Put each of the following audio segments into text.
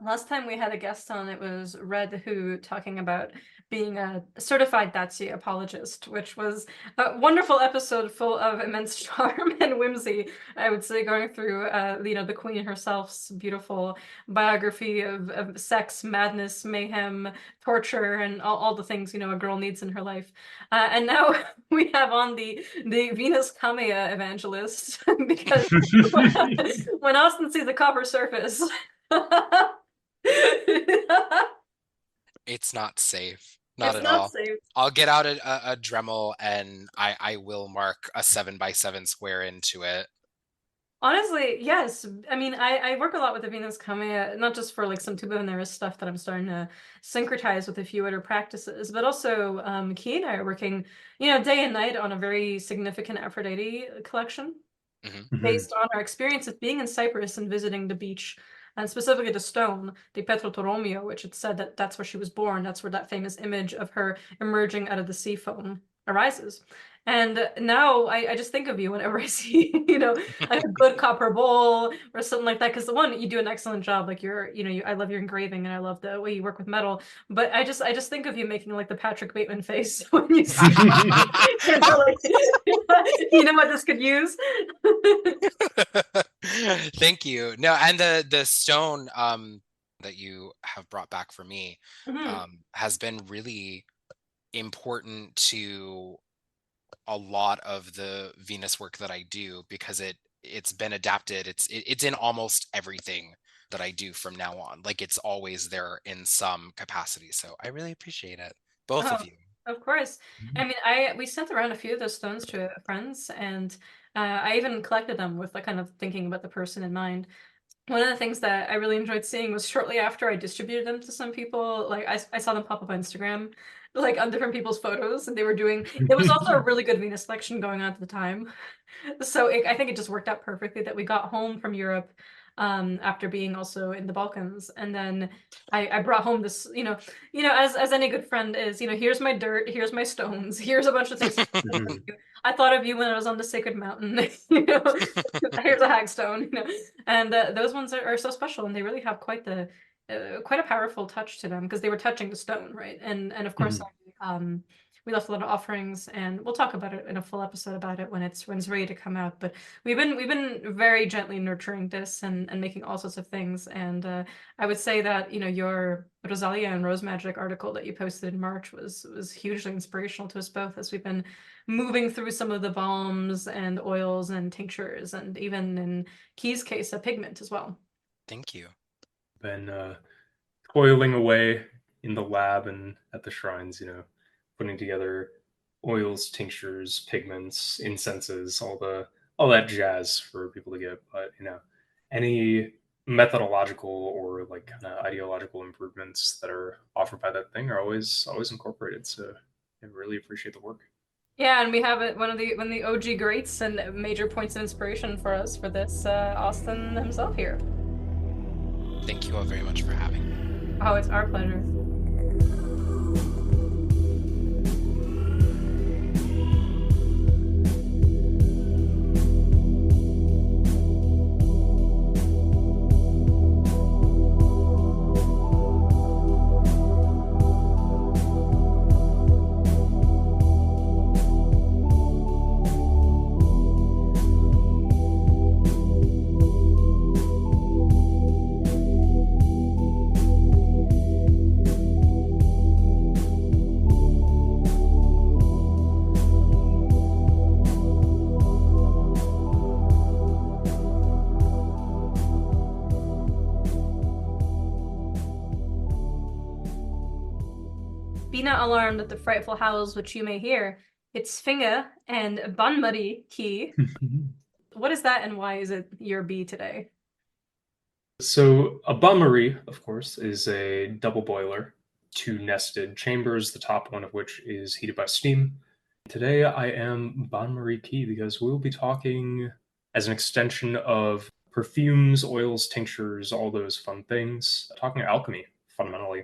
Last time we had a guest on, it was Red Who talking about being a certified Datsy apologist, which was a wonderful episode full of immense charm and whimsy. I would say going through, the Queen herself's beautiful biography of sex, madness, mayhem, torture, and all the things a girl needs in her life. And now we have on the Venus Kamea evangelist because when Austin sees the copper surface. It's not safe. Not It's at not all. safe. I'll get out a Dremel and I will mark a 7x7 square into it. Honestly, yes. I mean, I work a lot with the Venus Kamea, not just for like some tuba and there is stuff that I'm starting to syncretize with a few other practices, but also Key and I are working, day and night on a very significant Aphrodite collection Hmm. based on our experience of being in Cyprus and visiting the beach, and specifically the stone, the Petrotoromio, which it said that that's where she was born. That's where that famous image of her emerging out of the sea foam arises. And now I just think of you whenever I see, like a good copper bowl or something like that. Because the one, you do an excellent job. Like I love your engraving and I love the way you work with metal. But I just think of you making like the Patrick Bateman face when you see, like, you know what this could use. Thank you. No, and the stone that you have brought back for me Mhm. has been really important to a lot of the Venus work that I do because it's been adapted. It's in almost everything that I do from now on. Like it's always there in some capacity. So I really appreciate it. Both Oh, of you. of course. I mean, we sent around a few of those stones to friends, and I even collected them with like kind of thinking about the person in mind. One of the things that I really enjoyed seeing was shortly after I distributed them to some people, like I saw them pop up on Instagram, like on different people's photos, and they were doing. It was also a really good Venus selection going on at the time. So I think it just worked out perfectly that we got home from Europe after being also in the Balkans, and then I brought home this, as any good friend is, here's my dirt, here's my stones, here's a bunch of things. I thought of you when I was on the sacred mountain. Here's a hagstone, and those ones are so special, and they really have quite a powerful touch to them because they were touching the stone, right? And of course, we left a lot of offerings, and we'll talk about it in a full episode about it when it's ready to come out. But we've been very gently nurturing this and making all sorts of things. And I would say that your Rosalia and Rose Magic article that you posted in March was hugely inspirational to us both as we've been moving through some of the balms and oils and tinctures, and even in Key's case, a pigment as well. Thank you. Been toiling away in the lab and at the shrines, putting together oils, tinctures, pigments, incenses, all that jazz for people to get. But any methodological or like kind of ideological improvements that are offered by that thing are always incorporated. So I really appreciate the work. Yeah, and we have it one of the OG greats and major points of inspiration for us for this, Austin himself here. Thank you all very much for having me. Oh, it's our pleasure. Be not alarmed at the frightful howls which you may hear. It's Finga and Banmari Key. What is that and why is it your B today? So a bummery, of course, is a double boiler, two nested chambers, the top one of which is heated by steam. Today I am Bain-Marie Key because we'll be talking as an extension of perfumes, oils, tinctures, all those fun things, talking alchemy fundamentally.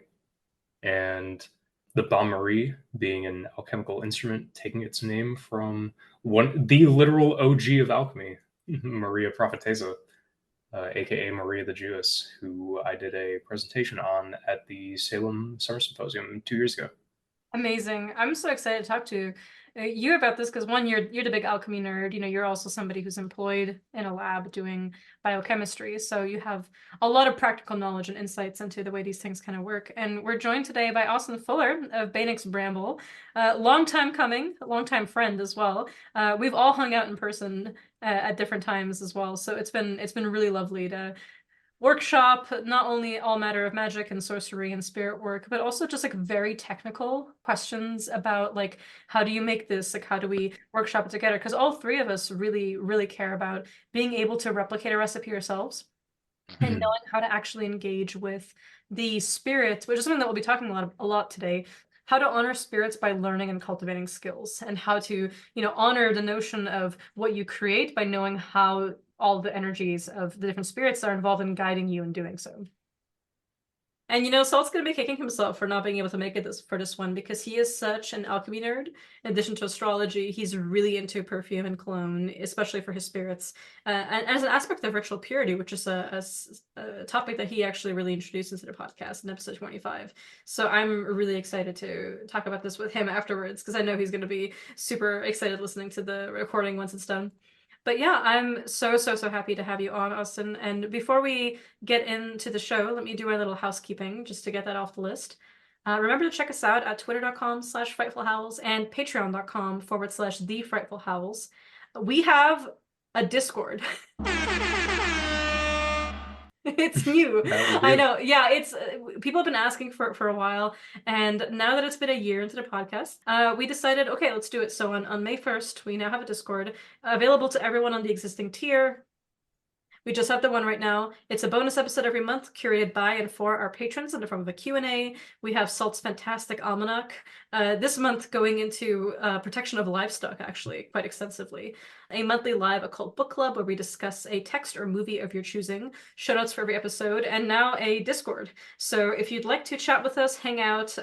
And the Bain-Marie being an alchemical instrument, taking its name from the literal OG of alchemy, Maria Prophetessa. aka Maria the Jewess, who I did a presentation on at the Salem Summer Symposium 2 years ago. Amazing. I'm so excited to talk to you about this because one, you're the big alchemy nerd. You know, you're also somebody who's employed in a lab doing biochemistry. So you have a lot of practical knowledge and insights into the way these things kind of work. And we're joined today by Austin Fuller of Banix Bramble. Long time coming, long time friend as well. We've all hung out in person at different times as well. So it's been really lovely to workshop not only all matter of magic and sorcery and spirit work, but also just like very technical questions about like how do you make this, like how do we workshop it together, because all three of us really care about being able to replicate a recipe ourselves and knowing how to actually engage with the spirits, which is something that we'll be talking a lot today. How to honor spirits by learning and cultivating skills, and how to, honor the notion of what you create by knowing how all the energies of the different spirits are involved in guiding you in doing so. And Salt's gonna be kicking himself for not being able to make it for this one because he is such an alchemy nerd. In addition to astrology, he's really into perfume and cologne, especially for his spirits. And as an aspect of ritual purity, which is a topic that he actually really introduces to the podcast in episode 25. So I'm really excited to talk about this with him afterwards because I know he's gonna be super excited listening to the recording once it's done. But yeah, I'm so happy to have you on, Austin. And before we get into the show, let me do a little housekeeping just to get that off the list. Remember to check us out at twitter.com/frightfulhowls and patreon.com/thefrightfulhowls. We have a Discord. It's new. I know. Yeah, it's people have been asking for it for a while, and now that it's been a year into the podcast, we decided, okay, let's do it. So on May 1st, we now have a Discord available to everyone on the existing tier. We just have the one right now. It's a bonus episode every month, curated by and for our patrons in the form of a Q&A. We have Salt's fantastic almanac. This month going into protection of livestock, actually, quite extensively. A monthly live occult book club where we discuss a text or movie of your choosing, show notes for every episode, and now a Discord. So if you'd like to chat with us, hang out,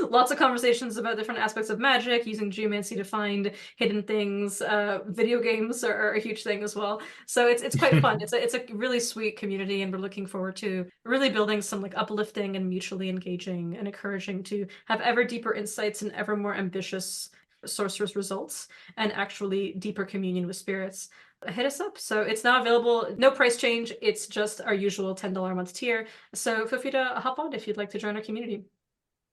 lots of conversations about different aspects of magic, using geomancy to find hidden things. Video games are a huge thing as well. So it's quite fun. It's a really sweet community, and we're looking forward to really building some like uplifting and mutually engaging and encouraging to have ever deeper insights and ever more ambitious sorcerer's results and actually deeper communion with spirits. Hit us up. So it's now available, no price change. It's just our usual $10 a month tier. So feel free to hop on if you'd like to join our community.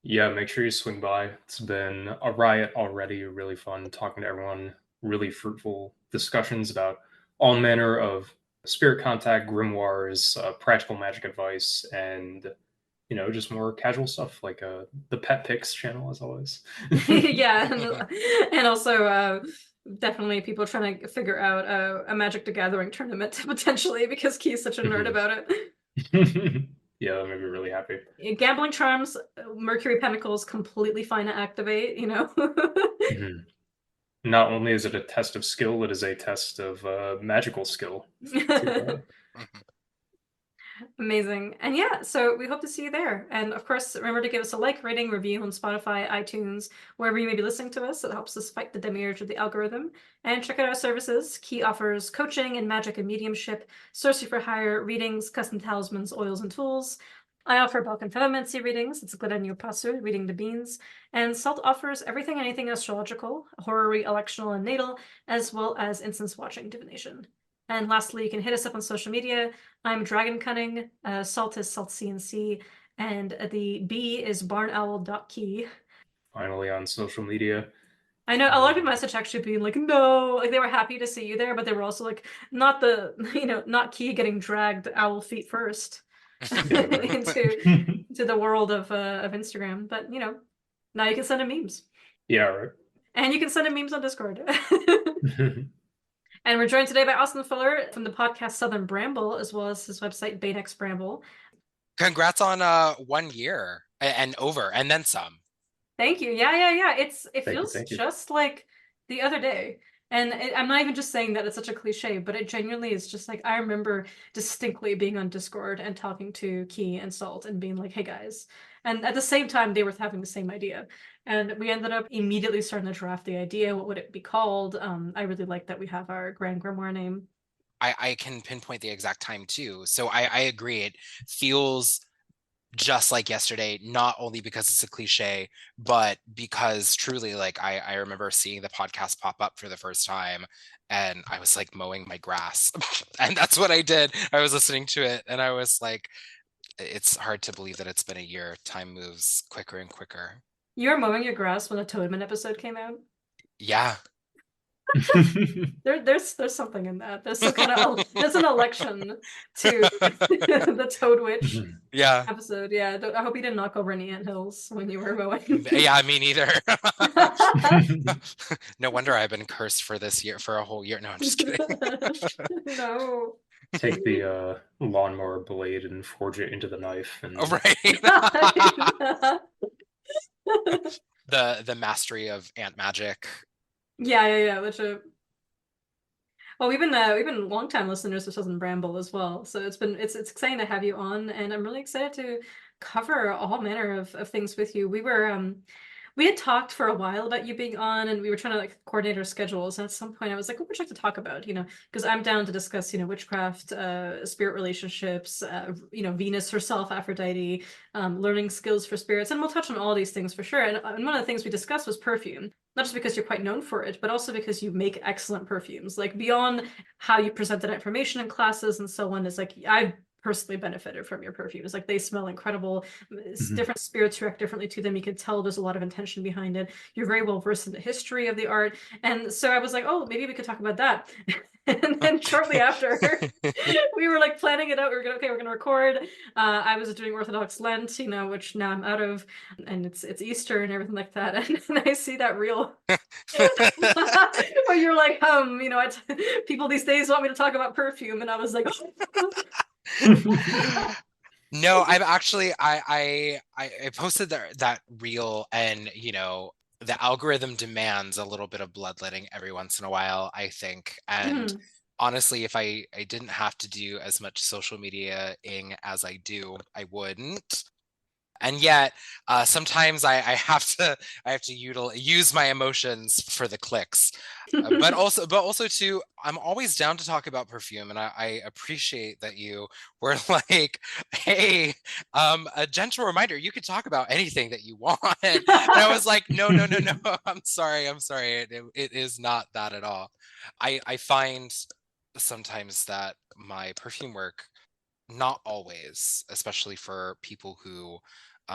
Yeah, make sure you swing by. It's been a riot already, really fun talking to everyone, really fruitful discussions about all manner of spirit contact, grimoires, practical magic advice, and just more casual stuff like the Pet Picks channel as always. Yeah, and also definitely people trying to figure out a Magic the Gathering tournament potentially because Key's such a nerd about it. Yeah, that made me really happy. Gambling charms, Mercury Pentacles, completely fine to activate, Mhm. Not only is it a test of skill, it is a test of magical skill. Amazing. And yeah, so we hope to see you there. And of course, remember to give us a like, rating, review on Spotify, iTunes, wherever you may be listening to us. It helps us fight the demiurge of the algorithm. And check out our services. Key offers coaching in magic and mediumship, sorcery for hire, readings, custom talismans, oils, and tools. I offer Balkan Fedomancy readings. It's good on your pasu, reading the beans. And Salt offers everything, anything astrological, horary, electional, and natal, as well as incense watching divination. And lastly, you can hit us up on social media. I'm Dragon Cunning, Salt is Salt CNC, and the B is barnowl.key. Finally on social media. I know a lot of people message actually being like, no, like they were happy to see you there, but they were also like, not not Key getting dragged owl feet first into the world of Instagram. But now you can send him memes. Yeah, right. And you can send him memes on Discord. And we're joined today by Austin Fuller from the podcast Southern Bramble, as well as his website, Banix Bramble. Congrats on 1 year and over, and then some. Thank you. Yeah. It feels Thank you. just like the other day. And I'm not even just saying that it's such a cliche, but it genuinely is just like, I remember distinctly being on Discord and talking to Key and Salt and being like, hey guys. And at the same time, they were having the same idea. And we ended up immediately starting to draft the idea. What would it be called? I really like that we have our Grand Grimoire name. I can pinpoint the exact time too. So I agree. It feels just like yesterday, not only because it's a cliche, but because truly, like I remember seeing the podcast pop up for the first time and I was like mowing my grass. And that's what I did. I was listening to it and I was like, it's hard to believe that it's been a year. Time moves quicker and quicker. You were mowing your grass when the Toadman episode came out. Yeah. There's something in that. There's some kind of there's an election to the Toad Witch Yeah. episode. Yeah, I hope you didn't knock over any anthills when you were mowing. Yeah, me neither. No wonder I've been cursed for this year, for a whole year. No, I'm just kidding. No. Take the lawnmower blade and forge it into the knife. And Right. The mastery of ant magic. Yeah. Well, we've been longtime listeners of Susan Bramble as well, so it's exciting to have you on, and I'm really excited to cover all manner of things with you. We had talked for a while about you being on, and we were trying to like coordinate our schedules. And at some point, I was like, "What would you like to talk about?" Because I'm down to discuss, witchcraft, spirit relationships, Venus herself, Aphrodite, learning skills for spirits, and we'll touch on all these things for sure. And one of the things we discussed was perfume, not just because you're quite known for it, but also because you make excellent perfumes. Like beyond how you present that information in classes and so on, is like I've personally benefited from your perfumes. Like they smell incredible. Different spirits react differently to them. You can tell there's a lot of intention behind it. You're very well versed in the history of the art. And so I was like, oh, maybe we could talk about that. And then shortly after, we were like planning it out. We were going, okay, we're going to record. I was doing Orthodox Lent, which now I'm out of, and it's Easter and everything like that. And I see that reel where you're like, people these days want me to talk about perfume, and I was like, No, I've actually I posted that reel, and the algorithm demands a little bit of bloodletting every once in a while, I think. And honestly, if I didn't have to do as much social media-ing as I do, I wouldn't. And yet, sometimes I have to use my emotions for the clicks, but also too, I'm always down to talk about perfume, and I appreciate that you were like, "Hey, a gentle reminder, you could talk about anything that you want," and I was like, "No, I'm sorry, it is not that at all." I find sometimes that my perfume work, not always, especially for people who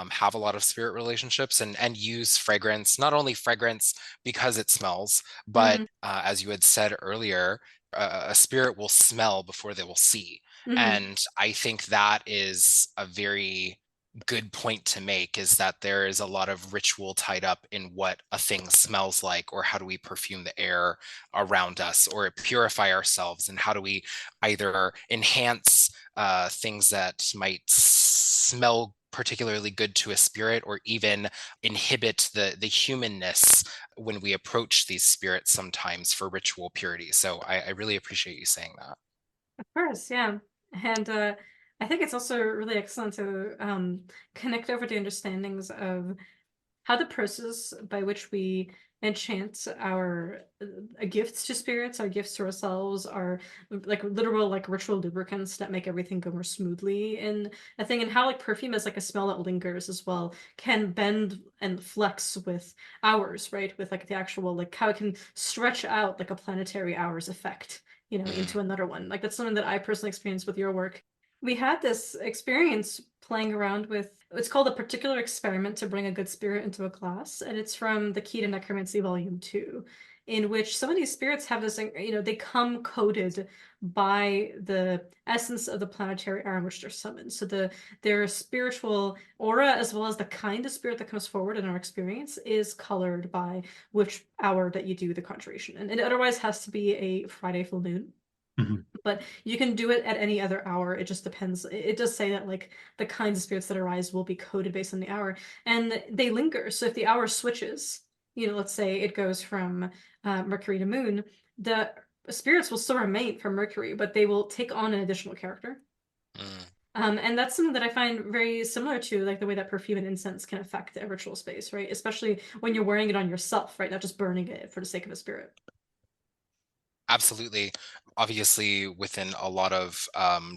have a lot of spirit relationships and use fragrance, not only fragrance because it smells, but as you had said earlier, a spirit will smell before they will see. And I think that is a very good point to make, is that there is a lot of ritual tied up in what a thing smells like, or how do we perfume the air around us, or purify ourselves, and how do we either enhance things that might smell particularly good to a spirit, or even inhibit the humanness when we approach these spirits sometimes for ritual purity. So I really appreciate you saying that. Of course, yeah. And I think it's also really excellent to connect over the understandings of how the process by which we enchant our gifts to spirits, our gifts to ourselves, are like literal like ritual lubricants that make everything go more smoothly in a thing, and how like perfume is like a smell that lingers as well, can bend and flex with hours, right? With like the actual like how it can stretch out like a planetary hours effect, into another one. Like that's something that I personally experienced with your work. We had this experience playing around with, it's called a particular experiment to bring a good spirit into a class, and it's from the Key to Necromancy Volume 2, in which some of these spirits have this, they come coded by the essence of the planetary hour in which they're summoned. So their spiritual aura, as well as the kind of spirit that comes forward in our experience, is colored by which hour that you do the conjuration. And it otherwise has to be a Friday full moon. But you can do it at any other hour. It just depends. It does say that like the kinds of spirits that arise will be coded based on the hour, and they linger. So if the hour switches, let's say it goes from Mercury to Moon, the spirits will still remain from Mercury, but they will take on an additional character. And that's something that I find very similar to like the way that perfume and incense can affect a ritual space, right? Especially when you're wearing it on yourself, right? Not just burning it for the sake of a spirit. Absolutely. Obviously, within a lot of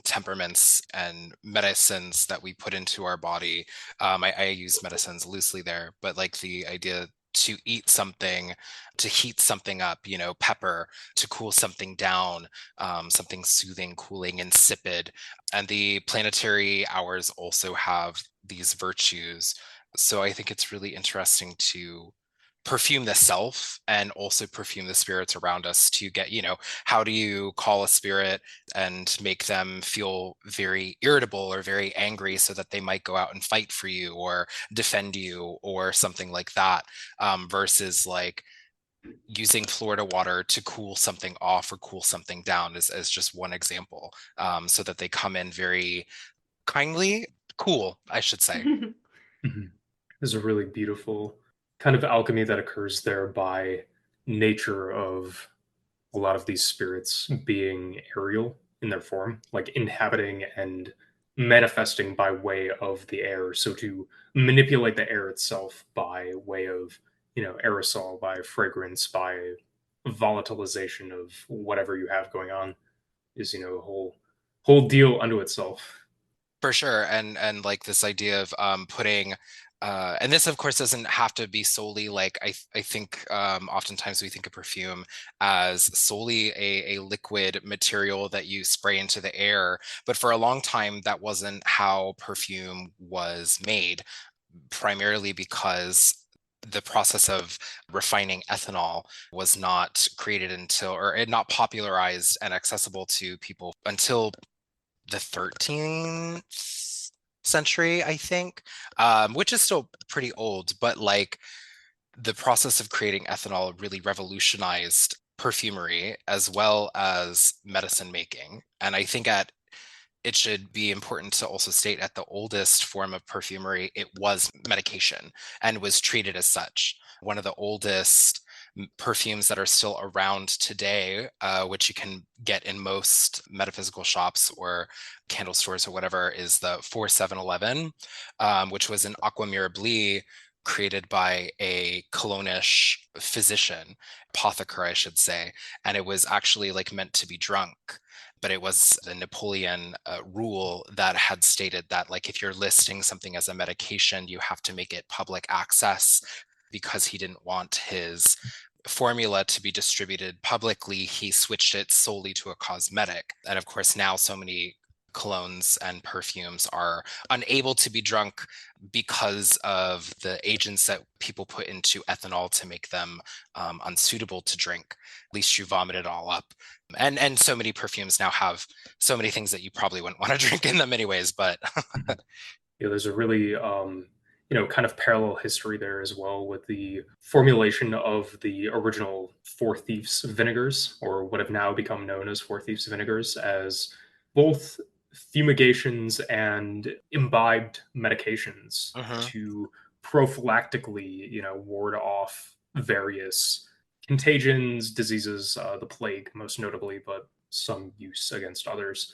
temperaments and medicines that we put into our body, I use medicines loosely there, but like the idea to eat something, to heat something up, pepper, to cool something down, something soothing, cooling, insipid. And the planetary hours also have these virtues. So I think it's really interesting to perfume the self and also perfume the spirits around us to get, how do you call a spirit and make them feel very irritable or very angry so that they might go out and fight for you or defend you or something like that, versus like using Florida water to cool something off or cool something down as just one example, so that they come in very kindly, cool, I should say. Mhm. There's a really beautiful kind of alchemy that occurs there by nature of a lot of these spirits being aerial in their form, like inhabiting and manifesting by way of the air. So to manipulate the air itself by way of, aerosol, by fragrance, by volatilization of whatever you have going on is, a whole deal unto itself. For sure, and like this idea of putting, and this of course doesn't have to be solely like I think oftentimes we think of perfume as solely a liquid material that you spray into the air, but for a long time that wasn't how perfume was made, primarily because the process of refining ethanol was not created until, or it not popularized and accessible to people until the 13th century, I think, which is still pretty old, but like the process of creating ethanol really revolutionized perfumery as well as medicine making. And I think it should be important to also state at the oldest form of perfumery, it was medication and was treated as such. One of the oldest perfumes that are still around today, which you can get in most metaphysical shops or candle stores or whatever, is the 4711, which was an Aqua Mirabile created by a Colonish physician, apothecary, I should say. And it was actually like meant to be drunk, but it was the Napoleon rule that had stated that like if you're listing something as a medication, you have to make it public access, because he didn't want his formula to be distributed publicly. He switched it solely to a cosmetic. And of course, now so many colognes and perfumes are unable to be drunk because of the agents that people put into ethanol to make them unsuitable to drink. At least you vomit it all up. And so many perfumes now have so many things that you probably wouldn't want to drink in them anyways, but There's a really kind of parallel history there as well with the formulation of the original Four Thieves vinegars, or what have now become known as Four Thieves vinegars, as both fumigations and imbibed medications Mhm. to prophylactically, ward off various contagions, diseases, the plague most notably, but some use against others.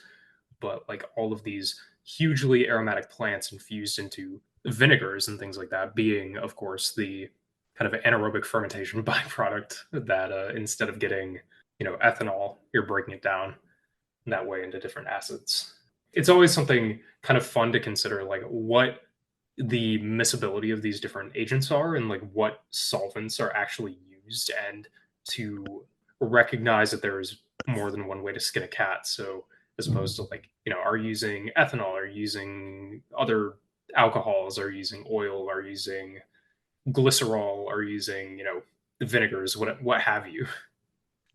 But like all of these hugely aromatic plants infused into vinegars and things like that, being, of course, the kind of anaerobic fermentation byproduct that instead of getting, ethanol, you're breaking it down that way into different acids. It's always something kind of fun to consider, like what the miscibility of these different agents are and like what solvents are actually used, and to recognize that there's more than one way to skin a cat. So as opposed to like, are using ethanol, are using other alcohols, are using oil, are using glycerol, are using, vinegars, what have you.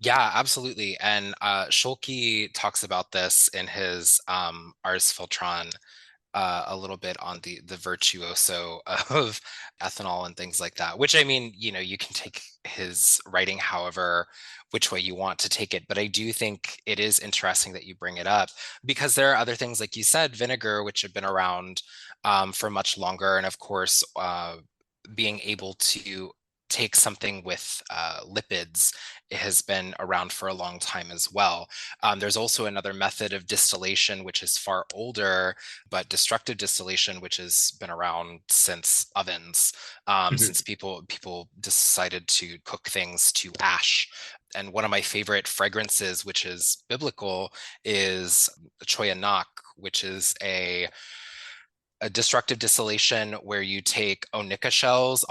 Yeah, absolutely. And Scholke talks about this in his Ars Filtron, a little bit on the virtuoso of ethanol and things like that, which I mean, you can take his writing however which way you want to take it, but I do think it is interesting that you bring it up, because there are other things like you said, vinegar, which have been around for much longer, and of course being able to take something with lipids has been around for a long time as well. There's also another method of distillation, which is far older, but destructive distillation, which has been around since ovens, Mhm. since people decided to cook things to ash. and one of my favorite fragrances, which is biblical, is choyanak, which is a destructive distillation where you take onycha shells,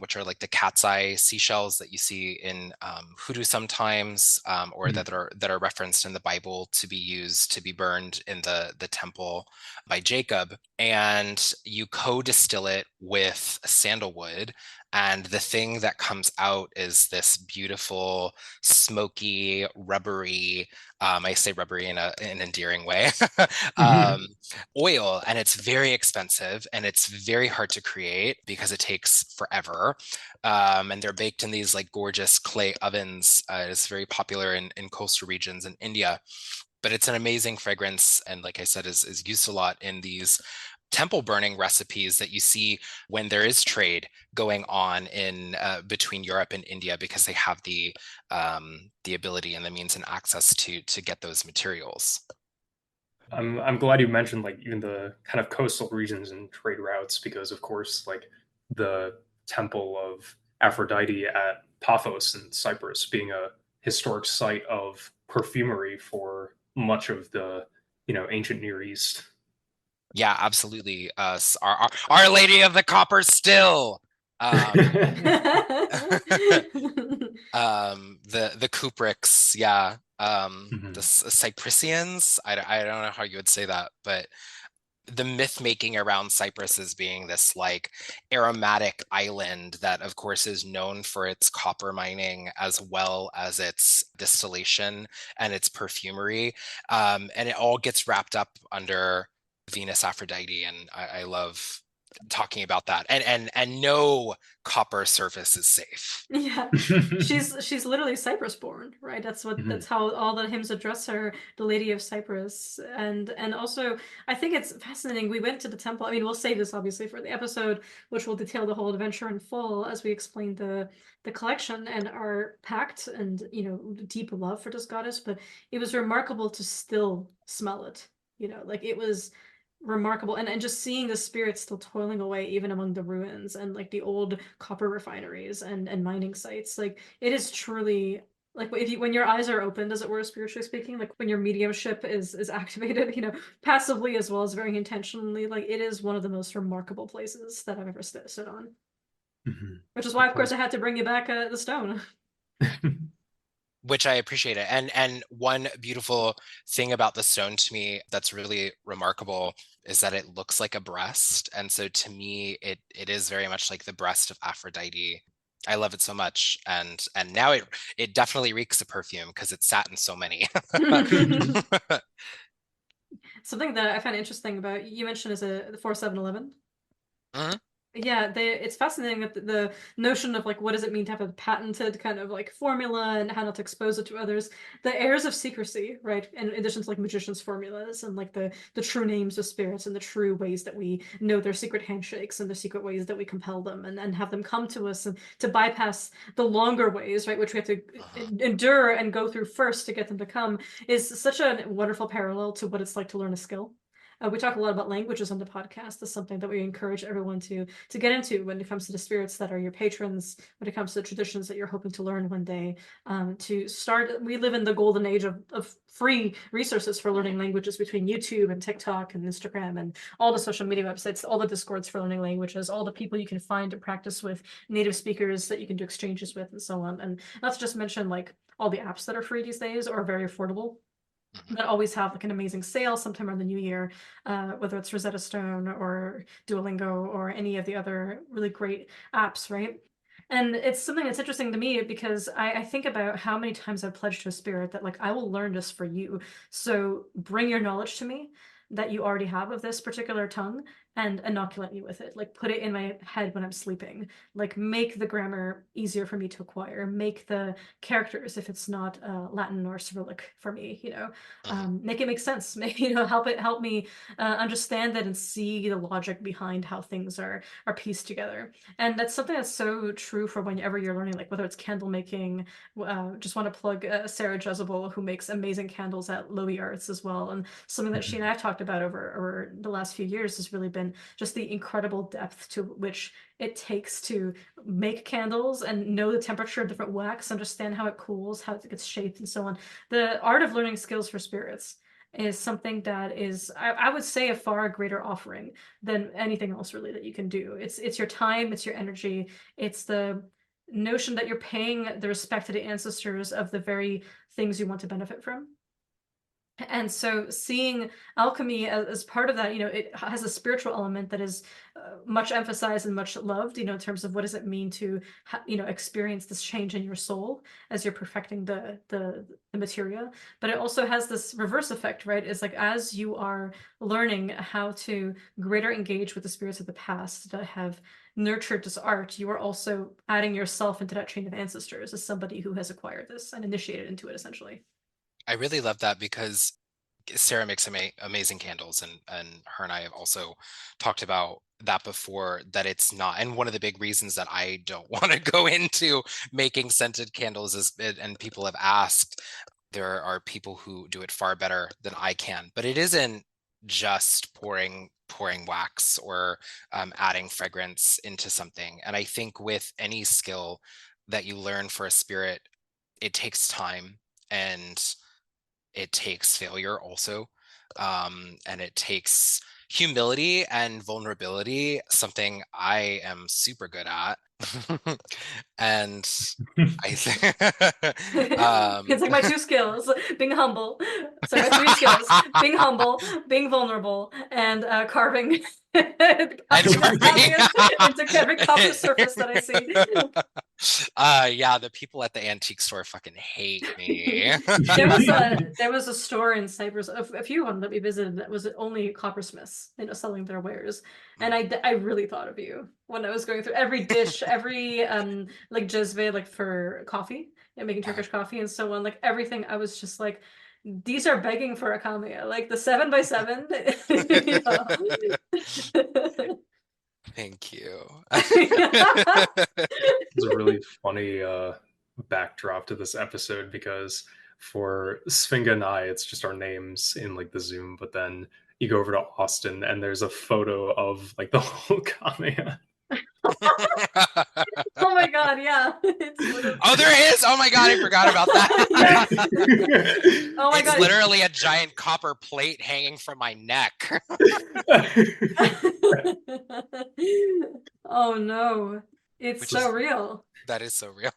which are like the cat's eye seashells that you see in hoodoo sometimes, or Mhm. that are referenced in the Bible to be used to be burned in the temple by Jacob, and you co-distill it with sandalwood. And the thing that comes out is this beautiful, smoky, rubbery, I say rubbery in an endearing way, Mhm. oil, and it's very expensive and it's very hard to create because it takes forever. And they're baked in these like gorgeous clay ovens. It's very popular in coastal regions in India, but it's an amazing fragrance. And like I said, is used a lot in these temple burning recipes that you see when there is trade going on in between Europe and India, because they have the ability and the means and access to get those materials. I'm glad you mentioned like even the kind of coastal regions and trade routes because of course like the temple of Aphrodite at Paphos in Cyprus being a historic site of perfumery for much of the ancient Near East. Yeah, absolutely. Our Lady of the Copper Still. Um, the Kupricks, yeah. The Mhm. Cyprissians. I don't know how you would say that, but the myth making around Cyprus as being this like aromatic island that, of course, is known for its copper mining as well as its distillation and its perfumery, and it all gets wrapped up under Venus Aphrodite, and I love talking about that. And no copper surface is safe. Yeah. She's literally Cyprus born, right? That's Mhm. how all the hymns address her, the Lady of Cyprus. And also I think it's fascinating. We went to the temple. I mean, we'll save this obviously for the episode, which will detail the whole adventure in full as we explain the collection and our pact and deep love for this goddess. But it was remarkable to still smell it. Like it was remarkable and just seeing the spirits still toiling away even among the ruins and like the old copper refineries and mining sites. Like it is truly like if you when your eyes are opened, as it were, spiritually speaking, like when your mediumship is activated, passively as well as very intentionally, like it is one of the most remarkable places that I've ever stood on. Mhm. Which is why Of of course course. I had to bring you back the stone. Which I appreciate it. And one beautiful thing about the stone to me that's really remarkable is that it looks like a breast. And so to me, it is very much like the breast of Aphrodite. I love it so much. And now it definitely reeks of perfume because it's sat in so many. Something that I find interesting about you mentioned is the 4711. Mhm. Yeah, it's fascinating that the notion of like what does it mean to have a patented kind of like formula and how not to expose it to others. The airs of secrecy, right? In addition to like magicians' formulas and like the true names of spirits and the true ways that we know their secret handshakes and the secret ways that we compel them and have them come to us and to bypass the longer ways, right, which we have to Mhm. endure and go through first to get them to come, is such a wonderful parallel to what it's like to learn a skill. We talk a lot about languages on the podcast. That's something that we encourage everyone to get into when it comes to the spirits that are your patrons, when it comes to the traditions that you're hoping to learn one day. To start, we live in the golden age of free resources for learning languages between YouTube and TikTok and Instagram and all the social media websites, all the discords for learning languages, all the people you can find to practice with, native speakers that you can do exchanges with, and so on. And not to just mention like all the apps that are free these days or very affordable Mhm. that always have like an amazing sale sometime around the new year, whether it's Rosetta Stone or Duolingo or any of the other really great apps, right? And it's something that's interesting to me because I think about how many times I've pledged to a spirit that like I will learn this for you. So bring your knowledge to me that you already have of this particular tongue and inoculate me with it. Like put it in my head when I'm sleeping. Like make the grammar easier for me to acquire. Make the characters, if it's not Latin or Cyrillic for me, Mhm. make it make sense. Make help me understand it and see the logic behind how things are pieced together. And that's something that's so true for whenever you're learning, like whether it's candle making. Just want to plug Sarah Jezebel, who makes amazing candles at Lowy Arts as well, and something that she and Mhm. I've talked talked about over the last few years has really been just the incredible depth to which it takes to make candles and know the temperature of different wax, understand how it cools, how it gets shaped, and so on. The art of learning skills for spirits is something that is, I would say, a far greater offering than anything else really that you can do. It's your time, it's your energy, it's the notion that you're paying the respect to the ancestors of the very things you want to benefit from. And so seeing alchemy as part of that, it has a spiritual element that is much emphasized and much loved, in terms of what does it mean to, experience this change in your soul as you're perfecting the materia. But it also has this reverse effect, right? It's like as you are learning how to greater engage with the spirits of the past that have nurtured this art, you are also adding yourself into that chain of ancestors as somebody who has acquired this and initiated into it, essentially. I really love that because Sarah makes amazing candles, and her and I have also talked about that before, that it's not, and one of the big reasons that I don't want to go into making scented candles is, and people have asked, there are people who do it far better than I can, but it isn't just pouring wax or adding fragrance into something. And I think with any skill that you learn for a spirit, it takes time, and it takes failure also, and it takes humility and vulnerability, something I am super good at. And I think It's like my two skills: being humble. So my three skills: being humble, being vulnerable, and carving. and Carving carving. into every copper surface that I see. Yeah, the people at the antique store fucking hate me. There was a store in Cyprus, a few of them that we visited, that was only coppersmiths, selling their wares. And I really thought of you when I was going through every dish, every like jezve, like for coffee, making Turkish coffee and so on, like everything. I was just like, these are begging for a cameo, like the 7x7. Thank you. It's a really funny backdrop to this episode because for Svinga and I, it's just our names in like the Zoom, but then you go over to Austin and there's a photo of like the whole Kamea. Oh my god, yeah. Oh, there is. Oh my god, I forgot about that. Yeah. Oh my It's god. literally a giant copper plate hanging from my neck. Oh no. It's Which so is, real. that is so real.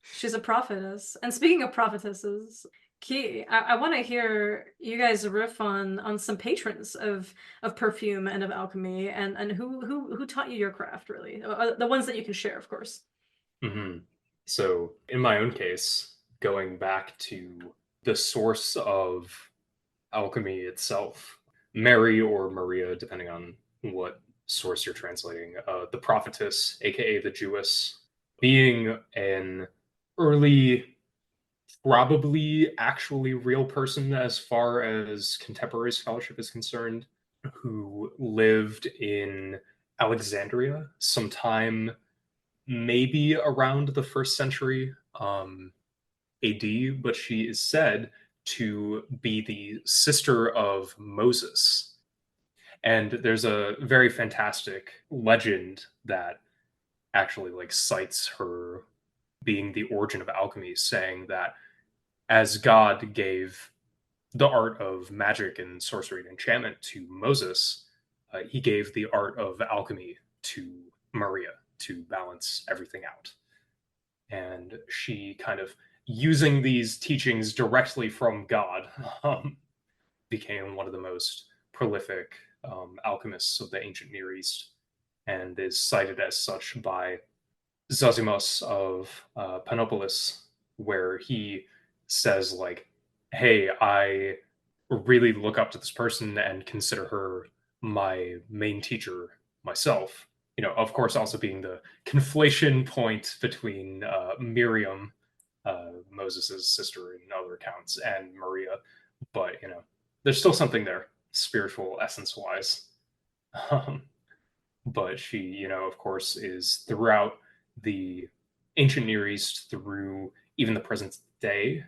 She's a prophetess. And speaking of prophetesses, Key, I want to hear you guys riff on some patrons of perfume and of alchemy, and who taught you your craft, really. The ones that you can share, of course. Mm-hmm. So, in my own case, going back to the source of alchemy itself, Mary or Maria, depending on what source you're translating, the prophetess, aka the Jewess, being an early, probably actually real person as far as contemporary scholarship is concerned, who lived in Alexandria sometime maybe around the first century AD, but she is said to be the sister of Moses. And there's a very fantastic legend that actually like cites her being the origin of alchemy, saying that as God gave the art of magic and sorcery and enchantment to Moses, he gave the art of alchemy to Maria to balance everything out. And she kind of using these teachings directly from God became one of the most prolific alchemists of the ancient Near East and is cited as such by Zosimus of Panopolis, where he says like, "Hey, I really look up to this person and consider her my main teacher myself." Of course, also being the conflation point between Miriam, Moses' sister in other accounts, and Maria, but there's still something there, spiritual essence wise. Um, but she, of course, is throughout the ancient Near East through even the present day,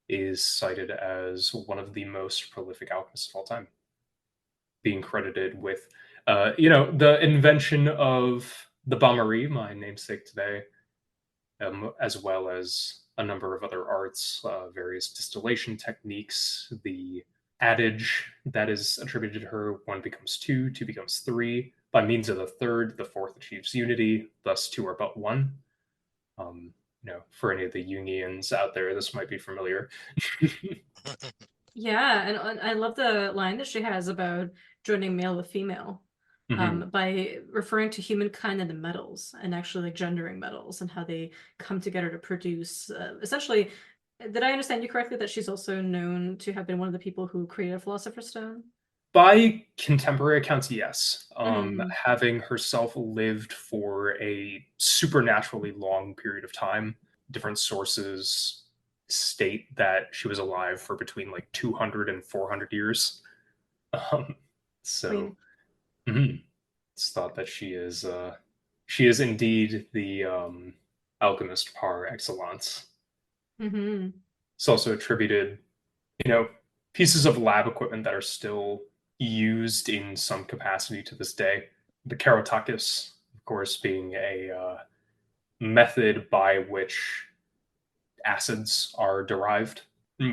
is cited as one of the most prolific alchemists of all time. being credited with, the invention of the Baumerie, my namesake today, as well as a number of other arts, various distillation techniques, the adage that is attributed to her: one becomes two, two becomes three. By means of the third, the fourth achieves unity, thus two are but one. For any of the Jungians out there, this might be familiar. Yeah, and I love the line that she has about joining male with female, by referring to humankind and the metals, and actually like gendering metals and how they come together to produce. Essentially, did I understand you correctly that she's also known to have been one of the people who created Philosopher's Stone? By contemporary accounts, yes. Mm-hmm. Having herself lived for a supernaturally long period of time, different sources state that she was alive for between like 200 and 400 years. Um, so Queen. mhm, it's thought that she is indeed the alchemist par excellence. Mm-hmm. It's also attributed, you know, pieces of lab equipment that are still used in some capacity to this day. The Karotakis, of course, being a method by which acids are derived,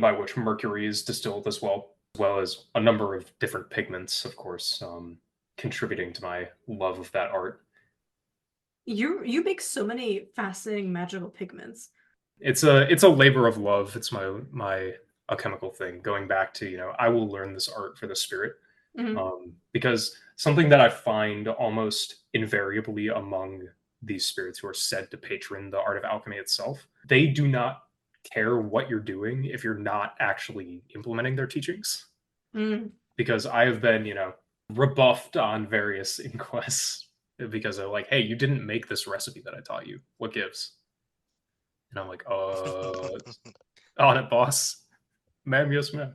by which mercury is distilled as well as a number of different pigments, of course, contributing to my love of that art. You make so many fascinating magical pigments. It's a labor of love. It's my alchemical thing. Going back to, I will learn this art for the spirit. Mm-hmm. Because something that I find almost invariably among these spirits who are said to patron the art of alchemy itself, they do not care what you're doing if you're not actually implementing their teachings. Mm. Because I have been, rebuffed on various inquests because they're like, hey, you didn't make this recipe that I taught you. What gives? And I'm like, on it, boss. Ma'am, yes, ma'am.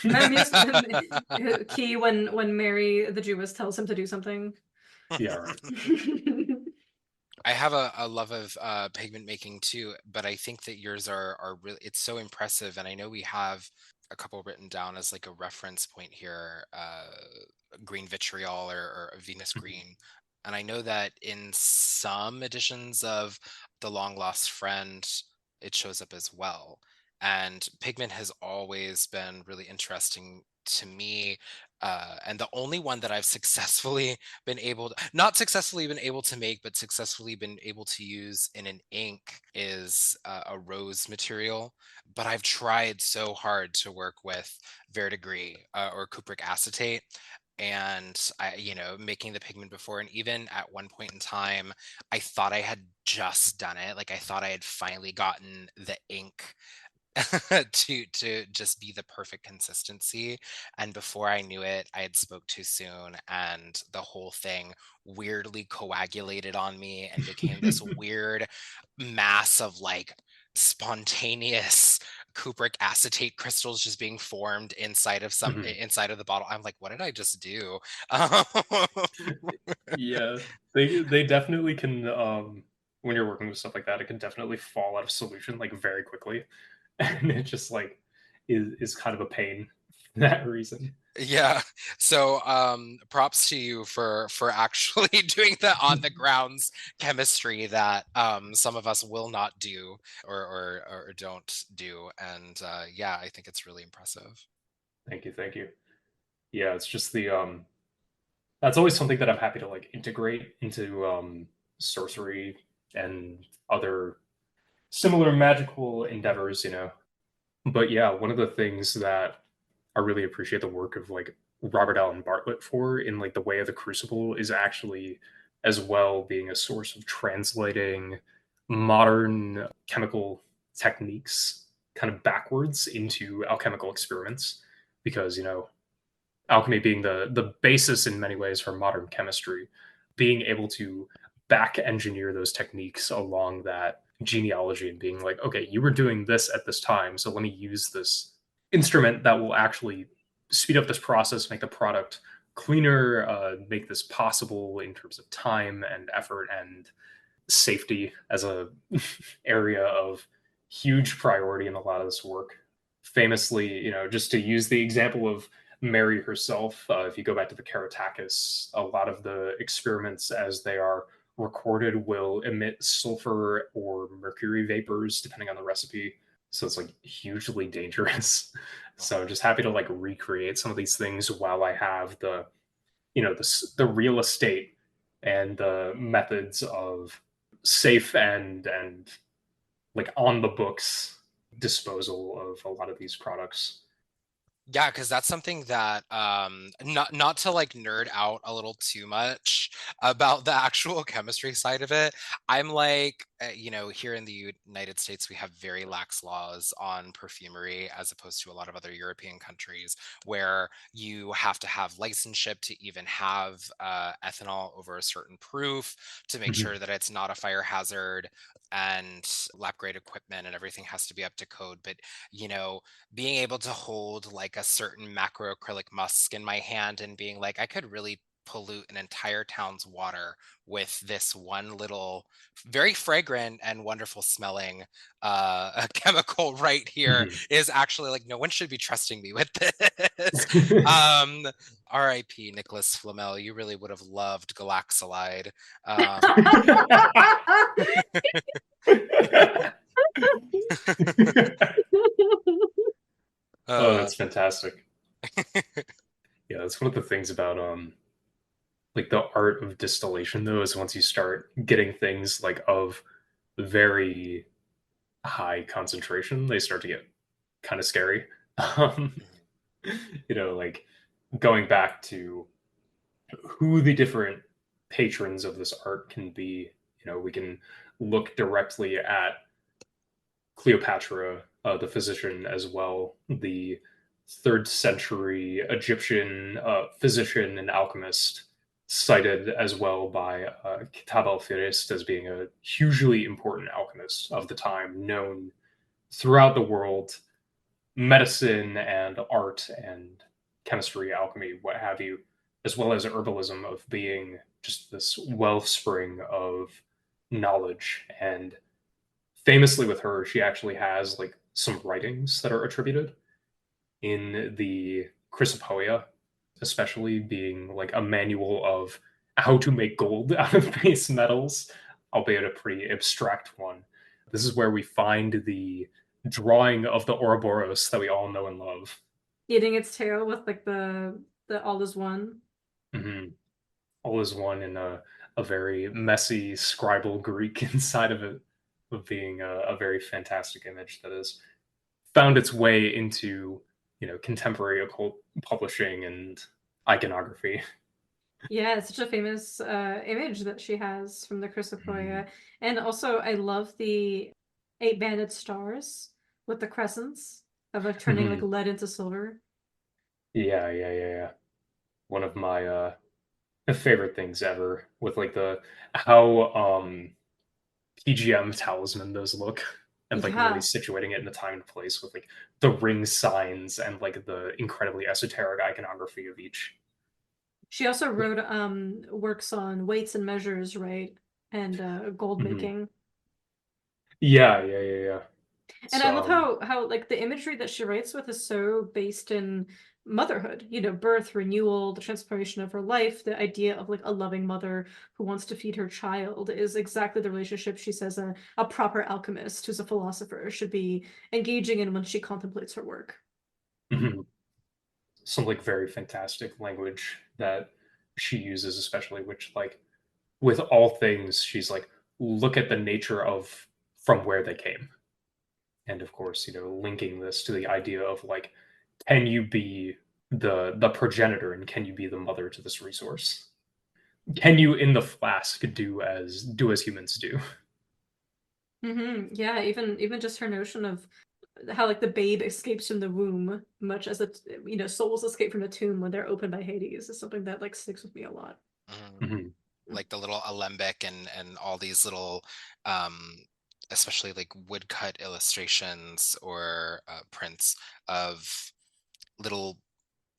Ma'am used key when Mary the Jewess tells him to do something. Yeah, right. I have a love of pigment making too, but I think that yours are really, it's so impressive. And I know we have a couple written down as like a reference point here, green vitriol or a Venus green. And I know that in some editions of The Long Lost Friend, it shows up as well. And pigment has always been really interesting to me. And the only one that I've successfully been able to, not successfully been able to make, but successfully been able to use in an ink is a rose material. But I've tried so hard to work with verdigris or cupric acetate, and making the pigment before. And even at one point in time, I thought I had just done it. Like I thought I had finally gotten the ink to just be the perfect consistency, and before I knew it, I had spoke too soon, and the whole thing weirdly coagulated on me and became this weird mass of like spontaneous cupric acetate crystals just being formed Mhm. inside of the bottle. I'm like, what did I just do? Yeah, they definitely can. When you're working with stuff like that, it can definitely fall out of solution like very quickly, and it just like is kind of a pain for that reason. Yeah. So props to you for actually doing the on the grounds chemistry that some of us will not do or don't do. And yeah, I think it's really impressive. Thank you, thank you. Yeah, it's just the that's always something that I'm happy to like integrate into sorcery and other similar magical endeavors, But yeah, one of the things that I really appreciate the work of like Robert Allen Bartlett for in like the Way of the Crucible is actually as well being a source of translating modern chemical techniques kind of backwards into alchemical experiments, because alchemy being the basis in many ways for modern chemistry, being able to back engineer those techniques along that genealogy and being like, okay, you were doing this at this time, so let me use this instrument that will actually speed up this process, make the product cleaner, make this possible in terms of time and effort and safety as a area of huge priority in a lot of this work. Famously, just to use the example of Mary herself, if you go back to the Karatakis, a lot of the experiments as they are recorded will emit sulfur or mercury vapors depending on the recipe. So it's like hugely dangerous. So I'm just happy to like recreate some of these things while I have the, the real estate and the methods of safe and like on the books disposal of a lot of these products. Yeah, because that's something that not to like nerd out a little too much about the actual chemistry side of it. I'm like, here in the United States, we have very lax laws on perfumery as opposed to a lot of other European countries where you have to have licenseship to even have ethanol over a certain proof to make Mhm. sure that it's not a fire hazard, and lab grade equipment and everything has to be up to code. But you know, being able to hold like a certain macroacrylic musk in my hand and being like, I could really pollute an entire town's water with this one little very fragrant and wonderful smelling a chemical right here Mhm. is actually like, no one should be trusting me with this. um RIP Nicholas Flamel, you really would have loved galaxolide. Oh, uh that's fantastic. Yeah, that's one of the things about like the art of distillation though is once you start getting things like of very high concentration, they start to get kind of scary. Um, like going back to who the different patrons of this art can be, we can look directly at Cleopatra, the physician, as well, the third century Egyptian physician and alchemist, cited as well by Kitab al-Firist as being a hugely important alchemist of the time, known throughout the world, medicine and art and chemistry, alchemy, what have you, as well as herbalism of being just this wellspring of knowledge. And famously with her, she actually has like some writings that are attributed in the Chrysopoeia, especially being like a manual of how to make gold out of base metals, albeit a pretty abstract one. This is where we find the drawing of the Ouroboros that we all know and love. Eating its tail with like the all is one. Mhm. All is one in a very messy scribal Greek inside of it, of being a very fantastic image that has found its way into contemporary occult publishing and iconography. Yeah, it's such a famous image that she has from the Mhm. Chrysopoeia. And also, I love the eight banded stars with the crescents of like turning like Mhm. lead into silver. Yeah, yeah, yeah, yeah. One of my favorite things ever with like the how PGM talisman those look and like really Yeah. situating it in the time and place with like the ring signs and like the incredibly esoteric iconography of each. She also wrote works on weights and measures, right? And gold Mhm. making. Yeah, yeah, yeah, yeah. And It's I love how like the imagery that she writes with is so based in motherhood, birth, renewal, the transformation of her life, the idea of like a loving mother who wants to feed her child is exactly the relationship she says a proper alchemist who's a philosopher should be engaging in when she contemplates her work. mhm. Some like very fantastic language that she uses, especially which like with all things, she's like, look at the nature of from where they came. And of course, linking this to the idea of like, can you be the progenitor and can you be the mother to this resource? Can you in the flask do as humans do? Yeah, even just her notion of how like the babe escapes from the womb, much as it souls escape from the tomb when they're opened by Hades, is something that like sticks with me a lot. Mhm. Like the little alembic and all these little um especially like woodcut illustrations or prints of little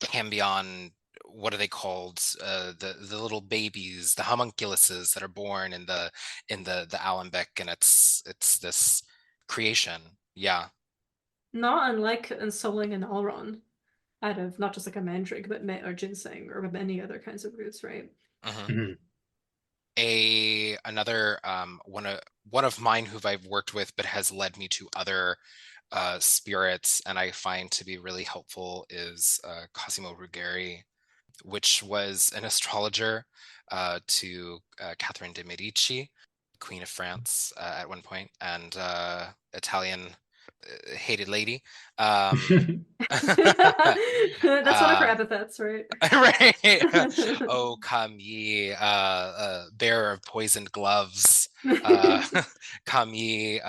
cambion, what are they called, the little babies, the homunculuses that are born in the alembic, and it's this creation. Yeah. Not unlike Ensoling and Elrond. out of not just like a mandrake, but or ginseng or many other kinds of roots, right? Mhm. Mhm. Another one of mine who I've worked with but has led me to other spirits and I find to be really helpful is Cosimo Ruggeri, which was an astrologer to Catherine de' Medici, Queen of France at one point, and Italian hated lady. Um, That's one of her uh, epithets, right? right. Oh, Camille, bearer of poisoned gloves. Uh, Camille,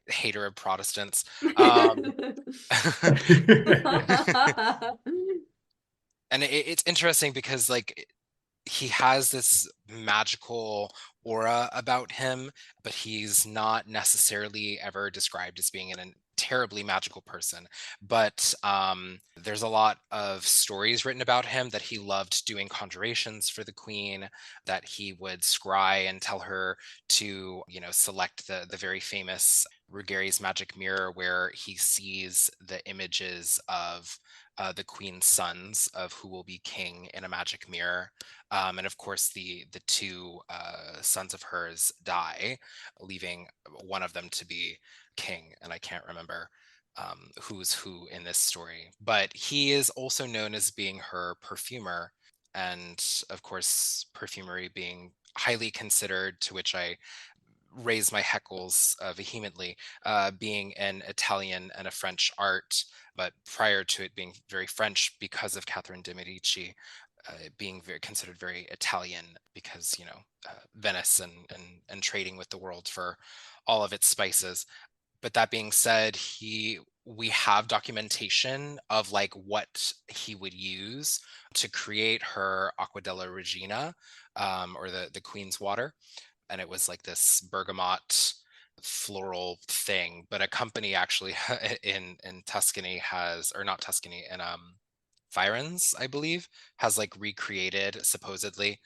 hater of Protestants. Um, and it's interesting because like he has this magical aura about him, but he's not necessarily ever described as being a terribly magical person. But there's a lot of stories written about him that he loved doing conjurations for the queen, that he would scry and tell her to, select the very famous Ruggeri's magic mirror, where he sees the images of the queen's sons of who will be king in a magic mirror. And of course, the two sons of hers die, leaving one of them to be king. And I can't remember who's who in this story. But he is also known as being her perfumer. And of course, perfumery being highly considered, to which I raise my heckles vehemently, being an Italian and a French art, but prior to it being very French because of Catherine de' Medici, being considered very Italian because Venice and trading with the world for all of its spices. But that being said, we have documentation of like what he would use to create her Acqua della Regina, or the Queen's Water, and it was like this bergamot floral thing. But a company actually in Tuscany has, or not Tuscany, in Firenze, I believe, has like recreated supposedly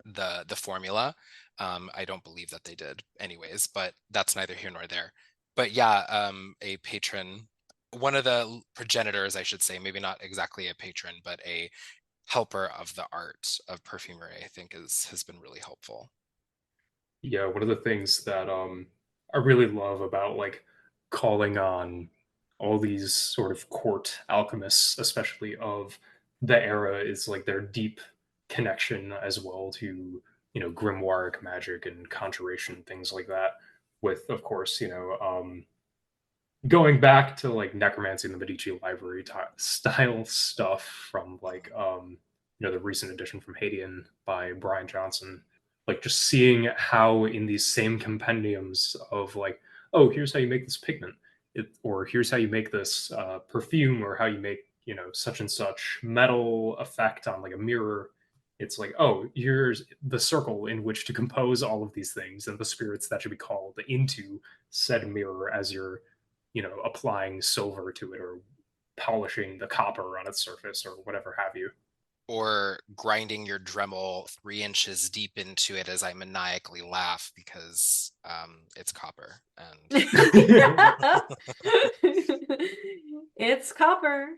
the formula. I don't believe that they did anyways, but that's neither here nor there. But yeah, a patron, one of the progenitors, I should say, maybe not exactly a patron, but a helper of the art of perfumery, I think has been really helpful. Yeah, one of the things that I really love about like calling on all these sort of court alchemists, especially of the era, is like their deep connection as well to, grimoire magic and conjuration, things like that. With, of course, going back to like necromancy in the Medici library style stuff from like the recent edition from Hadian by Brian Johnson, like just seeing how in these same compendiums of like, oh, here's how you make this pigment, or here's how you make this perfume, or how you make such and such metal effect on like a mirror. It's like, oh, here's the circle in which to compose all of these things and the spirits that should be called into said mirror as you're applying silver to it or polishing the copper on its surface or whatever have you. Or grinding your Dremel 3 inches deep into it as I maniacally laugh because it's copper and It's copper.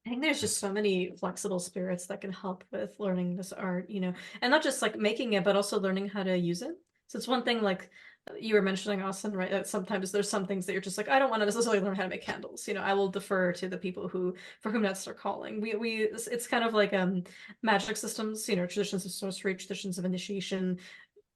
I think there's just so many flexible spirits that can help with learning this art, and not just like making it, but also learning how to use it. So it's one thing like you were mentioning, Austin, right? That sometimes there's some things that you're just like, I don't want to necessarily learn how to make candles. I will defer to the people for whom that's their calling. It's kind of like magic systems, traditions of sorcery, traditions of initiation,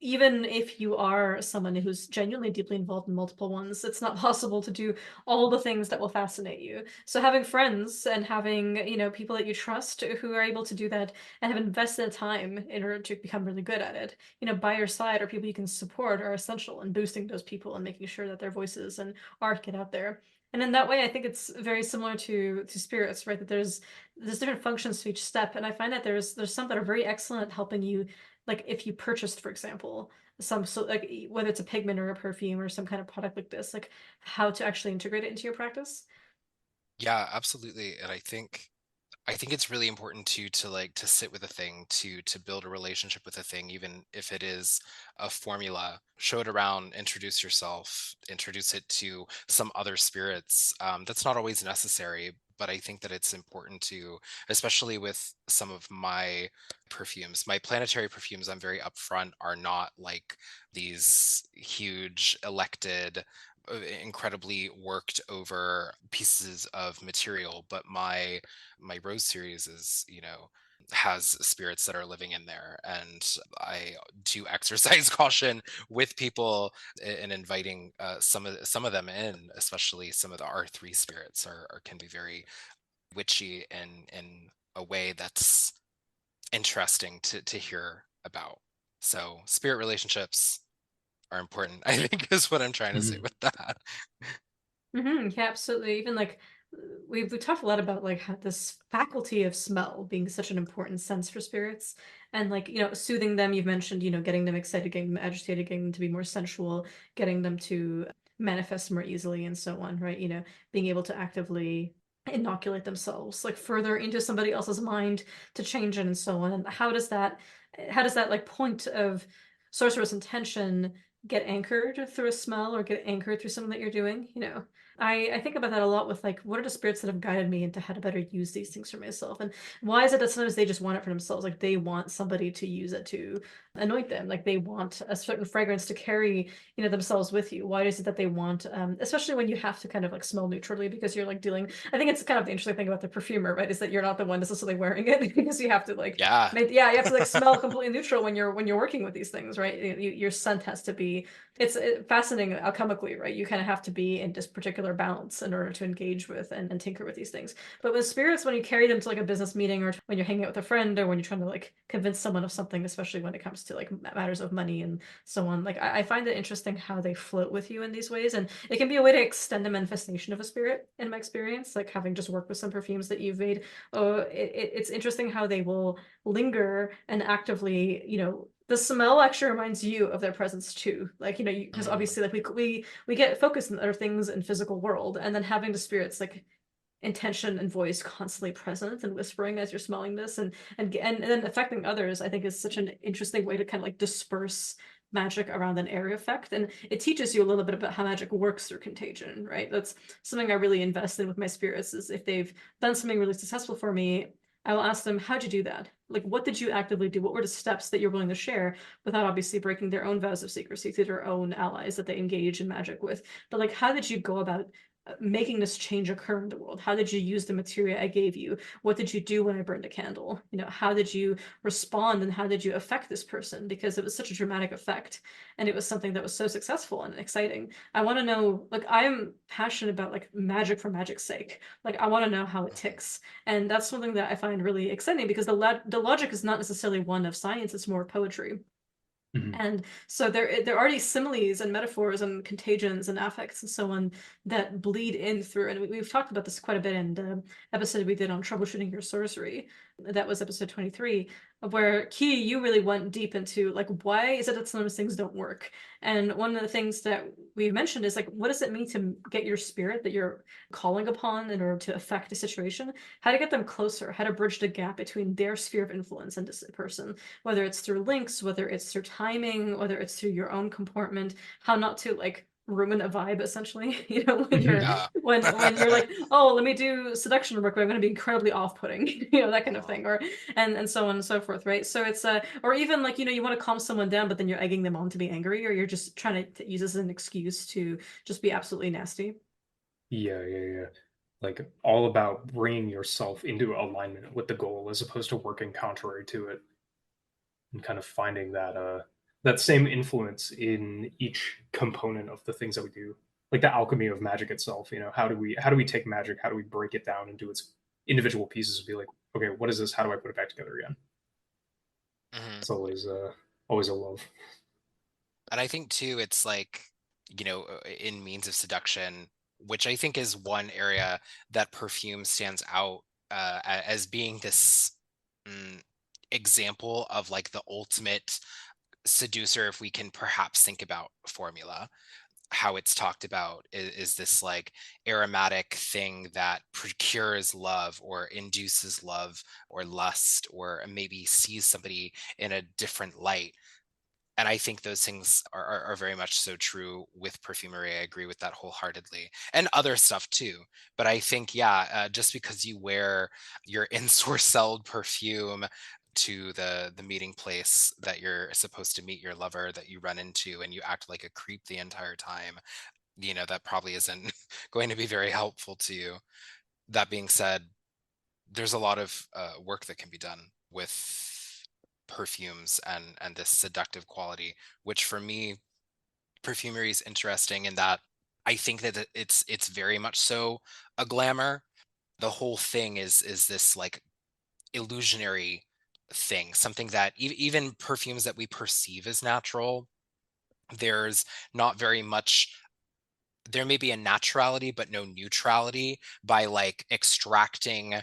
even if you are someone who's genuinely deeply involved in multiple ones, it's not possible to do all the things that will fascinate you. So having friends and having, people that you trust who are able to do that and have invested time in order to become really good at it, by your side or people you can support are essential in boosting those people and making sure that their voices and art get out there. And in that way, I think it's very similar to spirits, right? That there's different functions to each step, and I find that there's some that are very excellent at helping you, like if you purchased, for example, some, so like whether it's a pigment or a perfume or some kind of product like this, like how to actually integrate it into your practice. yeah, absolutely. And I think I think it's really important to like to sit with a thing, to build a relationship with a thing, even if it is a formula. Show it around, introduce yourself, introduce it to some other spirits. That's not always necessary, but I think that it's important to, especially with some of my perfumes, my planetary perfumes, I'm very upfront, are not like these huge elected incredibly worked over pieces of material, but my rose series is, has spirits that are living in there, and I do exercise caution with people in inviting some of them in, especially some of the R3 spirits are can be very witchy in a way that's interesting to hear about. So spirit relationships are important, I think, is what I'm trying to say Mhm. with that. Yeah, absolutely. Even like we've talked a lot about like how this faculty of smell being such an important sense for spirits, and like soothing them. You've mentioned getting them excited, getting them agitated, getting them to be more sensual, getting them to manifest more easily, and so on. Right? Being able to actively inoculate themselves like further into somebody else's mind to change it and so on. And how does that like point of sorcerer's intention get anchored through a smell or get anchored through something that you're doing? I think about that a lot with like what are the spirits that have guided me into how to better use these things for myself, and why is it that sometimes they just want it for themselves, like they want somebody to use it to anoint them, like they want a certain fragrance to carry themselves with you. Why is it that they want especially when you have to kind of like smell neutrally because you're like dealing. I think it's kind of the interesting thing about the perfumer, right, is that you're not the one necessarily wearing it because you have to like Yeah. yeah, you have to like smell completely neutral when you're working with these things, right? Your scent has to be it's fascinating alchemically, right? You kind of have to be in this particular balance in order to engage with and tinker with these things. But with spirits, when you carry them to like a business meeting or when you're hanging out with a friend or when you're trying to like convince someone of something, especially when it comes to like matters of money and so on, like I find it interesting how they float with you in these ways. And it can be a way to extend the manifestation of a spirit in my experience, like having just worked with some perfumes that you've made. Oh, it's interesting how they will linger and actively, the smell actually reminds you of their presence too. Like, because Mhm. obviously, like we get focused on other things in physical world, and then having the spirits like intention and voice constantly present and whispering as you're smelling this, and then affecting others, I think is such an interesting way to kind of like disperse magic around an area effect. And it teaches you a little bit about how magic works through contagion, right? That's something I really invest in with my spirits, is if they've done something really successful for me, I will ask them, how'd you do that? Like, what did you actively do? What were the steps that you're willing to share without obviously breaking their own vows of secrecy to their own allies that they engage in magic with? But like, how did you go about making this change occur in the world? How did you use the material I gave you? What did you do when I burned a candle? How did you respond and how did you affect this person? Because it was such a dramatic effect and it was something that was so successful and exciting. I want to know, like, I'm passionate about like magic for magic's sake. Like, I want to know how it Mhm. ticks. And that's something that I find really exciting because the logic is not necessarily one of science, it's more poetry. Mhm. And so there are these similes and metaphors and contagions and affects and so on that bleed in through. And we've talked about this quite a bit in the episode we did on troubleshooting your sorcery. That was episode 23, where Key, you really went deep into like why is it that sometimes things don't work? And one of the things that we mentioned is like what does it mean to get your spirit that you're calling upon in order to affect a situation? How to get them closer, how to bridge the gap between their sphere of influence and this person, whether it's through links, whether it's through timing, whether it's through your own comportment, how not to like ruin a vibe essentially, when you're Yeah. when you're like, oh, let me do seduction work, but I'm going to be incredibly off-putting, that kind of Uh-huh. thing, or and so on and so forth, right? So it's or even like you want to calm someone down, but then you're egging them on to be angry, or you're just trying to use this as an excuse to just be absolutely nasty. Yeah, yeah, yeah. Like all about bringing yourself into alignment with the goal as opposed to working contrary to it, and kind of finding that same influence in each component of the things that we do. Like the alchemy of magic itself, how do we take magic, how do we break it down into its individual pieces and be like, okay, what is this? How do I put it back together again? Mhm. It's always a love. And I think too, it's like, in means of seduction, which I think is one area that perfume stands out as being this mm, example of like the ultimate seducer, if we can perhaps think about formula. how it's talked about is this like aromatic thing that procures love or induces love or lust or maybe sees somebody in a different light. And I think those things are very much so true with perfumery. I agree with that wholeheartedly, and other stuff too. But I think, yeah, just because you wear your ensorcelled perfume to the meeting place that you're supposed to meet your lover that you run into, and you act like a creep the entire time, that probably isn't going to be very helpful to you. That being said, there's a lot of work that can be done with perfumes and this seductive quality, which for me, perfumery is interesting in that I think that it's very much so a glamour. The whole thing is this like illusionary thing, something that even perfumes that we perceive as natural, there's not very much, there may be a naturality but no neutrality by like extracting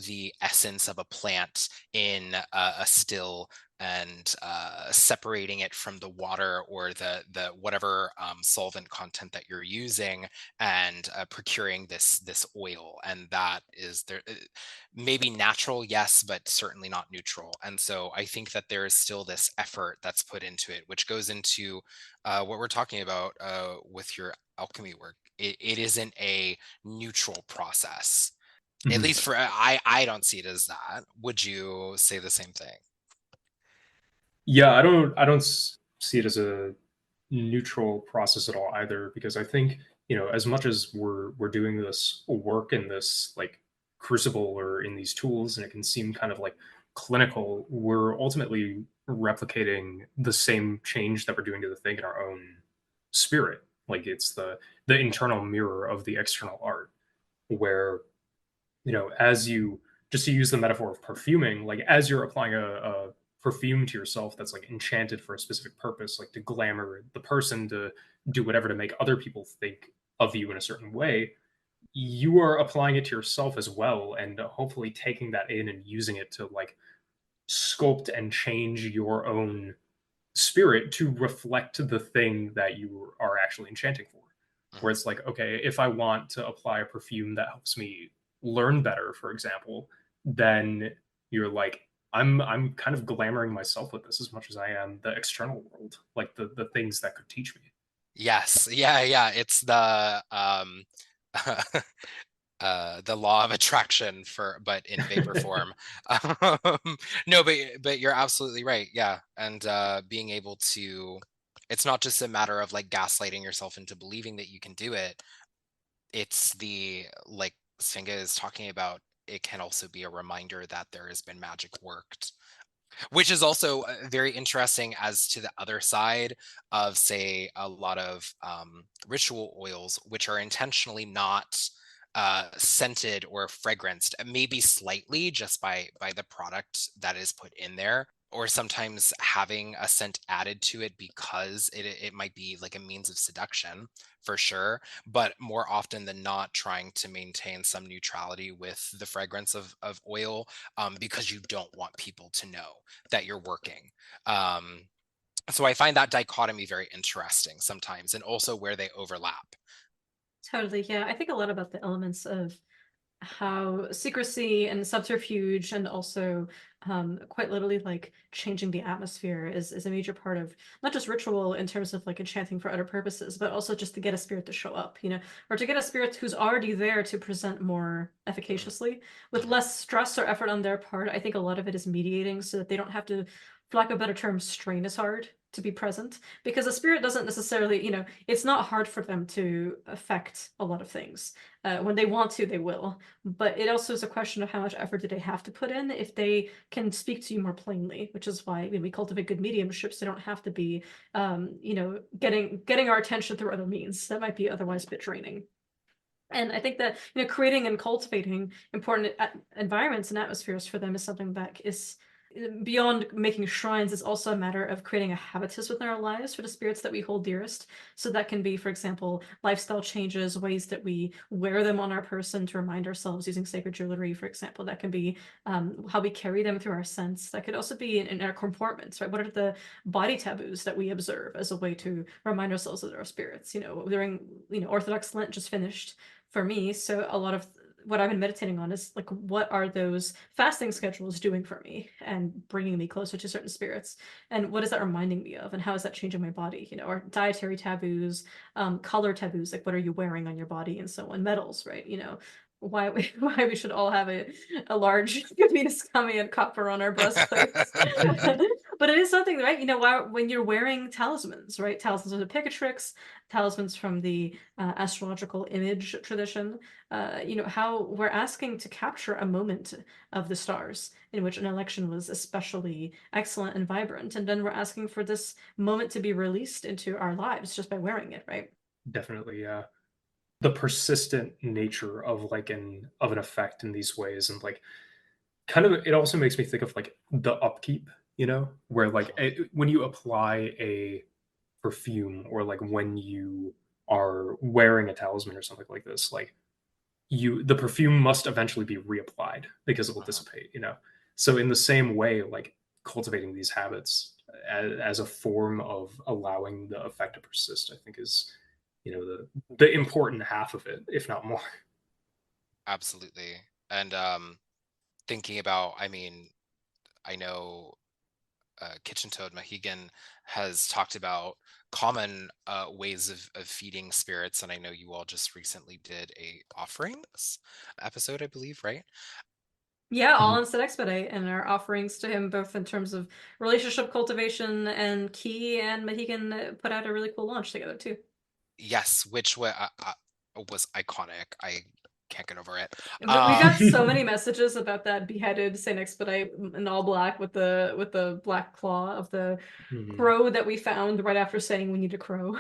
the essence of a plant in a still and separating it from the water or the whatever solvent content that you're using, and procuring this oil, and that is there maybe natural, yes, but certainly not neutral. And so I think that there is still this effort that's put into it, which goes into what we're talking about with your alchemy work. It isn't a neutral process. At Mhm. least for I don't see it as that. Would you say the same thing? Yeah, I don't see it as a neutral process at all either, because I think, as much as we're doing this work in this like crucible or in these tools, and it can seem kind of like clinical, we're ultimately replicating the same change that we're doing to the thing in our own spirit. Like it's the internal mirror of the external art, where, as you, just to use the metaphor of perfuming, like as you're applying a perfume to yourself that's like enchanted for a specific purpose, like to glamour the person, to do whatever to make other people think of you in a certain way, you are applying it to yourself as well, and hopefully taking that in and using it to like sculpt and change your own spirit to reflect the thing that you are actually enchanting for. Where Mhm. it's like, okay, if I want to apply a perfume that helps me learn better, for example, then you're like, I'm kind of glamoring myself with this as much as I am the external world, like the things that could teach me. Yes, yeah, yeah. It's the law of attraction for, but in vapor form. um, no, but you're absolutely right, yeah. And being able to, it's not just a matter of like gaslighting yourself into believing that you can do it. It's the, like Svinga is talking about, it can also be a reminder that there has been magic worked, which is also very interesting as to the other side of, say, a lot of ritual oils, which are intentionally not scented or fragranced, maybe slightly just by the product that is put in there, or sometimes having a scent added to it because it might be like a means of seduction, for sure, but more often than not trying to maintain some neutrality with the fragrance of oil, because you don't want people to know that you're working. Um, so I find that dichotomy very interesting sometimes, and also where they overlap. Totally, yeah. I think a lot about the elements of how secrecy and subterfuge and also quite literally like changing the atmosphere is a major part of not just ritual in terms of like enchanting for other purposes, but also just to get a spirit to show up, or to get a spirit who's already there to present more efficaciously with Mhm. less stress or effort on their part. I think a lot of it is mediating so that they don't have to, for lack of a better term, strain as hard to be present, because a spirit doesn't necessarily, it's not hard for them to affect a lot of things. When they want to, they will, but it also is a question of how much effort do they have to put in if they can speak to you more plainly, which is why when we cultivate good mediumships, they don't have to be, getting our attention through other means that might be otherwise a bit draining. And I think that, creating and cultivating important environments and atmospheres for them is something that beyond making shrines, it's also a matter of creating a habitus within our lives for the spirits that we hold dearest. So that can be, for example, lifestyle changes, ways that we wear them on our person to remind ourselves using sacred jewelry, for example. That can be how we carry them through our sense. That could also be in our comportments, right? What are the body taboos that we observe as a way to remind ourselves of our spirits? During, Orthodox Lent just finished for me, so a lot of what I've been meditating on is like, what are those fasting schedules doing for me and bringing me closer to certain spirits? And what is that reminding me of? And how is that changing my body? Or dietary taboos, color taboos, like what are you wearing on your body and so on, metals, right? Why we should all have a large Venus kami and copper on our breastplates. But it is something, right? Why, when you're wearing talismans, right? Talismans of the Picatrix, talismans from the astrological image tradition, how we're asking to capture a moment of the stars in which an election was especially excellent and vibrant, and then we're asking for this moment to be released into our lives just by wearing it, right? Definitely, yeah. The persistent nature of an effect in these ways, and like kind of, it also makes me think of like the upkeep, where like when you apply a perfume, or like when you are wearing a talisman or something like this, like the perfume must eventually be reapplied because it will dissipate, so in the same way, like cultivating these habits as a form of allowing the effect to persist, I think is the important half of it, if not more. Absolutely. And thinking about, I mean, I know Kitchen Toad Mohegan has talked about common ways of feeding spirits, and I know you all just recently did a offerings episode, I believe, right? Yeah, all Mhm. in Set Expedite, and our offerings to him, both in terms of relationship cultivation, and Key and Mohegan put out a really cool launch together too. Yes, which was iconic. I can't get over it. We got so many messages about that beheaded Saint Expedite in all black with the black claw of the Mhm. crow that we found right after saying we need a crow.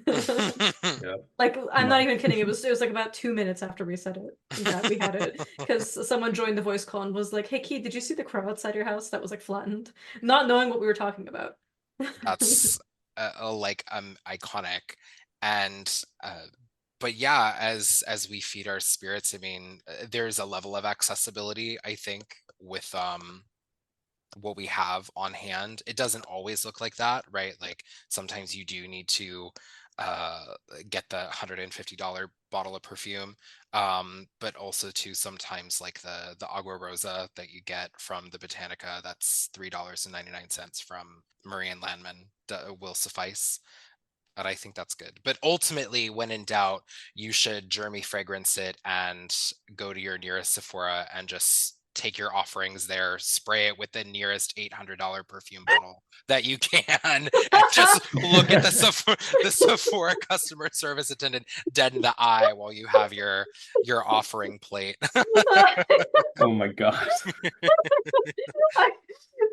Yeah. Like, I'm not My- even kidding. It was like about 2 minutes after we said it that we had it, because someone joined the voice call and was like, "Hey, Key, did you see the crow outside your house that was like flattened?" Not knowing what we were talking about. That's like iconic. And but yeah, as we feed our spirits, I mean, there's a level of accessibility, I think, with what we have on hand. It doesn't always look like that, right? Like sometimes you do need to uh get the $150 bottle of perfume, but also too sometimes like the agua rosa that you get from the Botanica, that's $3.99 from Marie and Landman, will suffice. And I think that's good. But ultimately, when in doubt, you should Jeremy fragrance it and go to your nearest Sephora and just take your offerings there, spray it with the nearest $800 perfume bottle that you can, and just look at the Sephora customer service attendant dead in the eye while you have your offering plate. oh my god.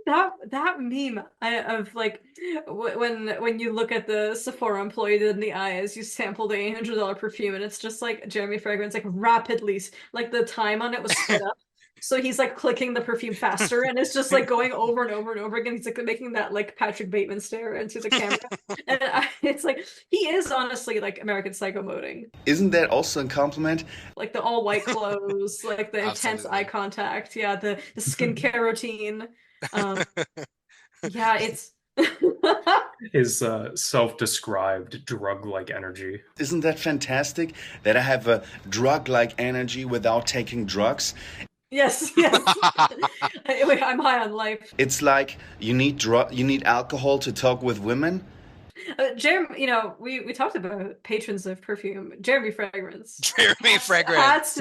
That meme of like, when you look at the Sephora employee in the eye as you sample the $800 perfume, and it's just like Jeremy Fragrance, like rapidly, like the time on it was sped up. So he's like clicking the perfume faster, and it's just like going over and over and over again. He's like making that like Patrick Bateman stare into the camera. And it's like, he is honestly like American Psycho moding. Isn't that also a compliment? Like the all white clothes, like the intense eye Absolutely. contact, yeah, the skincare routine. Um, yeah, it's His self-described drug-like energy. Isn't that fantastic that I have a drug-like energy without taking drugs? yes, yes. I'm high on life. It's like you need alcohol to talk with women. Jeremy, we talked about patrons of perfume. Jeremy Fragrance Jeremy has fragrance.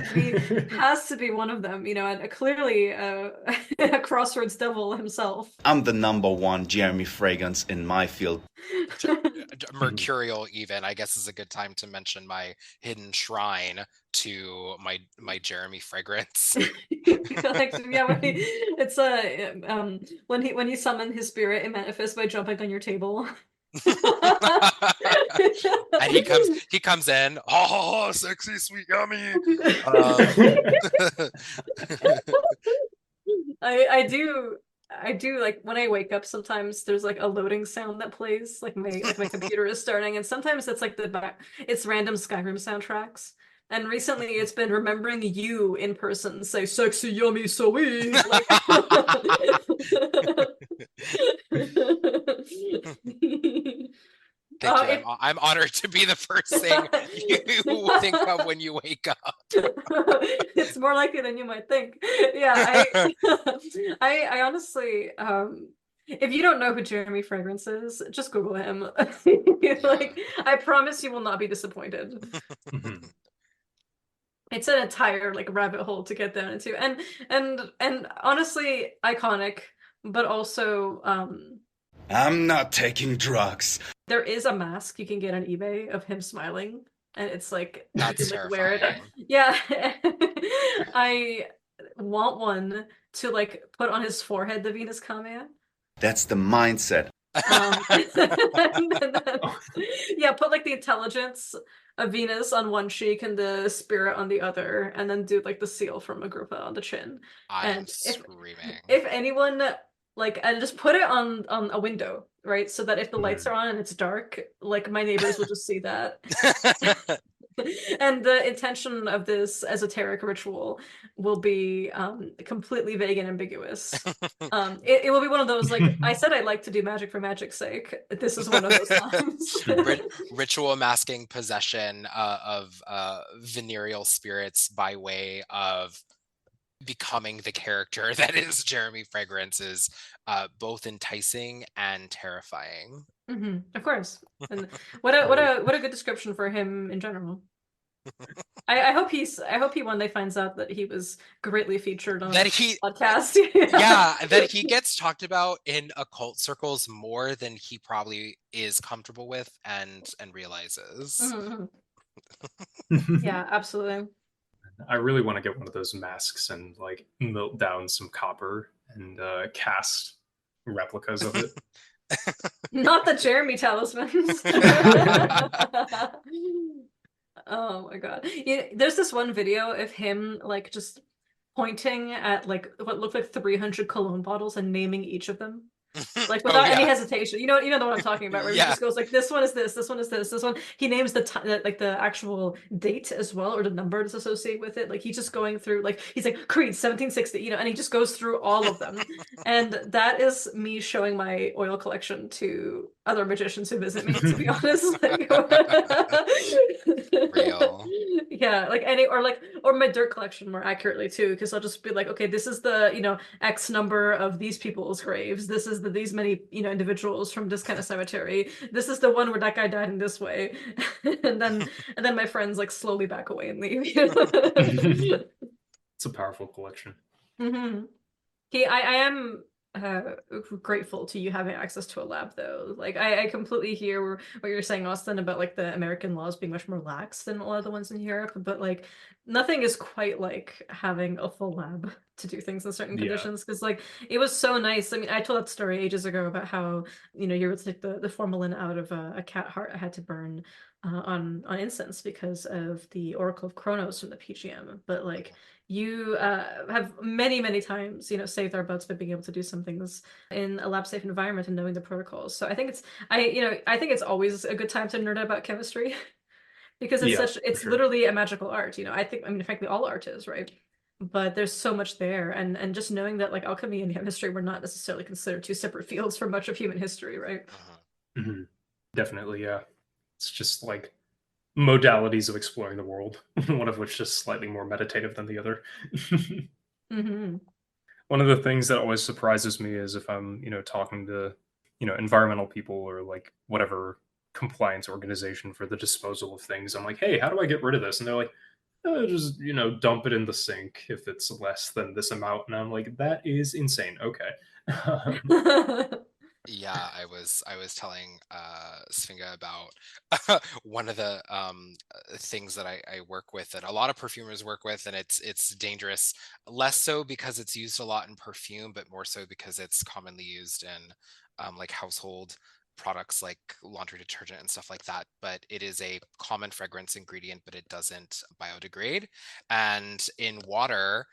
has to be one of them. And clearly a crossroads devil himself. I'm the number one Jeremy fragrance in my field. Mercurial, even, I guess, is a good time to mention my hidden shrine to my Jeremy fragrance. Like, yeah, it's when he summoned his spirit, it manifests by jumping on your table. And he comes in, oh, sexy, sweet, yummy. Um, I do I do like when I wake up sometimes there's like a loading sound that plays like my computer is starting, and sometimes it's like it's random Skyrim soundtracks. And recently it's been remembering you in person say sexy yummy sweet like Thank you. it I'm honored to be the first thing you think of when you wake up. It's more likely than you might think. Yeah, I I honestly if you don't know who Jeremy Fragrance is, just Google him. Like I promise you will not be disappointed. Mhm. It's an entire like rabbit hole to get down into. And honestly iconic, but also I'm not taking drugs. there is a mask you can get on eBay of him smiling, and it's like you That's can like wear it. terrifying. Yeah, I want one to like put on his forehead, the Venus Kamea. That's the mindset. And then, yeah, put like the intelligence of Venus on one cheek and the spirit on the other, and then do like the seal from Agrippa on the chin. I am And screaming. if anyone like, and just put it on a window, right? So that if the lights Mhm. are on and it's dark, like my neighbors will just see that. And the intention of this esoteric ritual will be completely vague and ambiguous. It will be one of those like I said I like to do magic for magic's sake. This is one of those times. Ritual masking possession of venereal spirits by way of becoming the character that is Jeremy Fragrance is both enticing and terrifying. Of course. And what a good description for him in general. I hope he one day finds out that he was greatly featured on That a he podcast. yeah, that he gets talked about in occult circles more than he probably is comfortable with and realizes. Mhm. Yeah, absolutely. I really want to get one of those masks and like melt down some copper and cast replicas of it. Not the Jeremy talismans. Oh my God. There's this one video of him like just pointing at like what looked like 300 cologne bottles and naming each of them. Like Oh without any yeah. hesitation. You know the one I'm talking about, where he Yeah. just goes like, this one is this one is this one. He names like the actual date as well, or the number that's associated with it. Like he's just going through, like he's like Creed 1760, and he just goes through all of them. And that is me showing my oil collection to other magicians who visit me, to be honest. Like, Real. yeah, like or my dirt collection more accurately too, because I'll just be like, okay, this is the X number of these people's graves. This is these many individuals from this kind of cemetery. This is the one where that guy died in this way, and then my friends like slowly back away and leave. It's a powerful collection. Mm-hmm. I am grateful to you having access to a lab though. Like I completely hear what you're saying, Austin, about like the American laws being much more lax than a lot of the ones in Europe, but like nothing is quite like having a full lab to do things in certain Yeah. conditions, because like it was so nice. I mean, I told that story ages ago about how you would take the formalin out of a cat heart I had to burn on incense because of the Oracle of Kronos from the PGM, but like you have many times saved our butts by being able to do some things in a lab safe environment and knowing the protocols. So I think I think it's always a good time to nerd out about chemistry because it's sure. literally a magical art. I mean frankly all art is, right? But there's so much there, and just knowing that like alchemy and chemistry were not necessarily considered two separate fields for much of human history, right? Mm-hmm. Definitely, yeah. It's just like modalities of exploring the world, one of which is slightly more meditative than the other. Mm-hmm. One of the things that always surprises me is if I'm, talking to, environmental people or like whatever compliance organization for the disposal of things. I'm like, hey, how do I get rid of this? And they're like, just, dump it in the sink if it's less than this amount. And I'm like, that is insane. Okay. Yeah, I was telling Svinga about one of the things that I work with that a lot of perfumers work with, and it's dangerous, less so because it's used a lot in perfume, but more so because it's commonly used in like household products like laundry detergent and stuff like that. But it is a common fragrance ingredient, but it doesn't biodegrade, and in water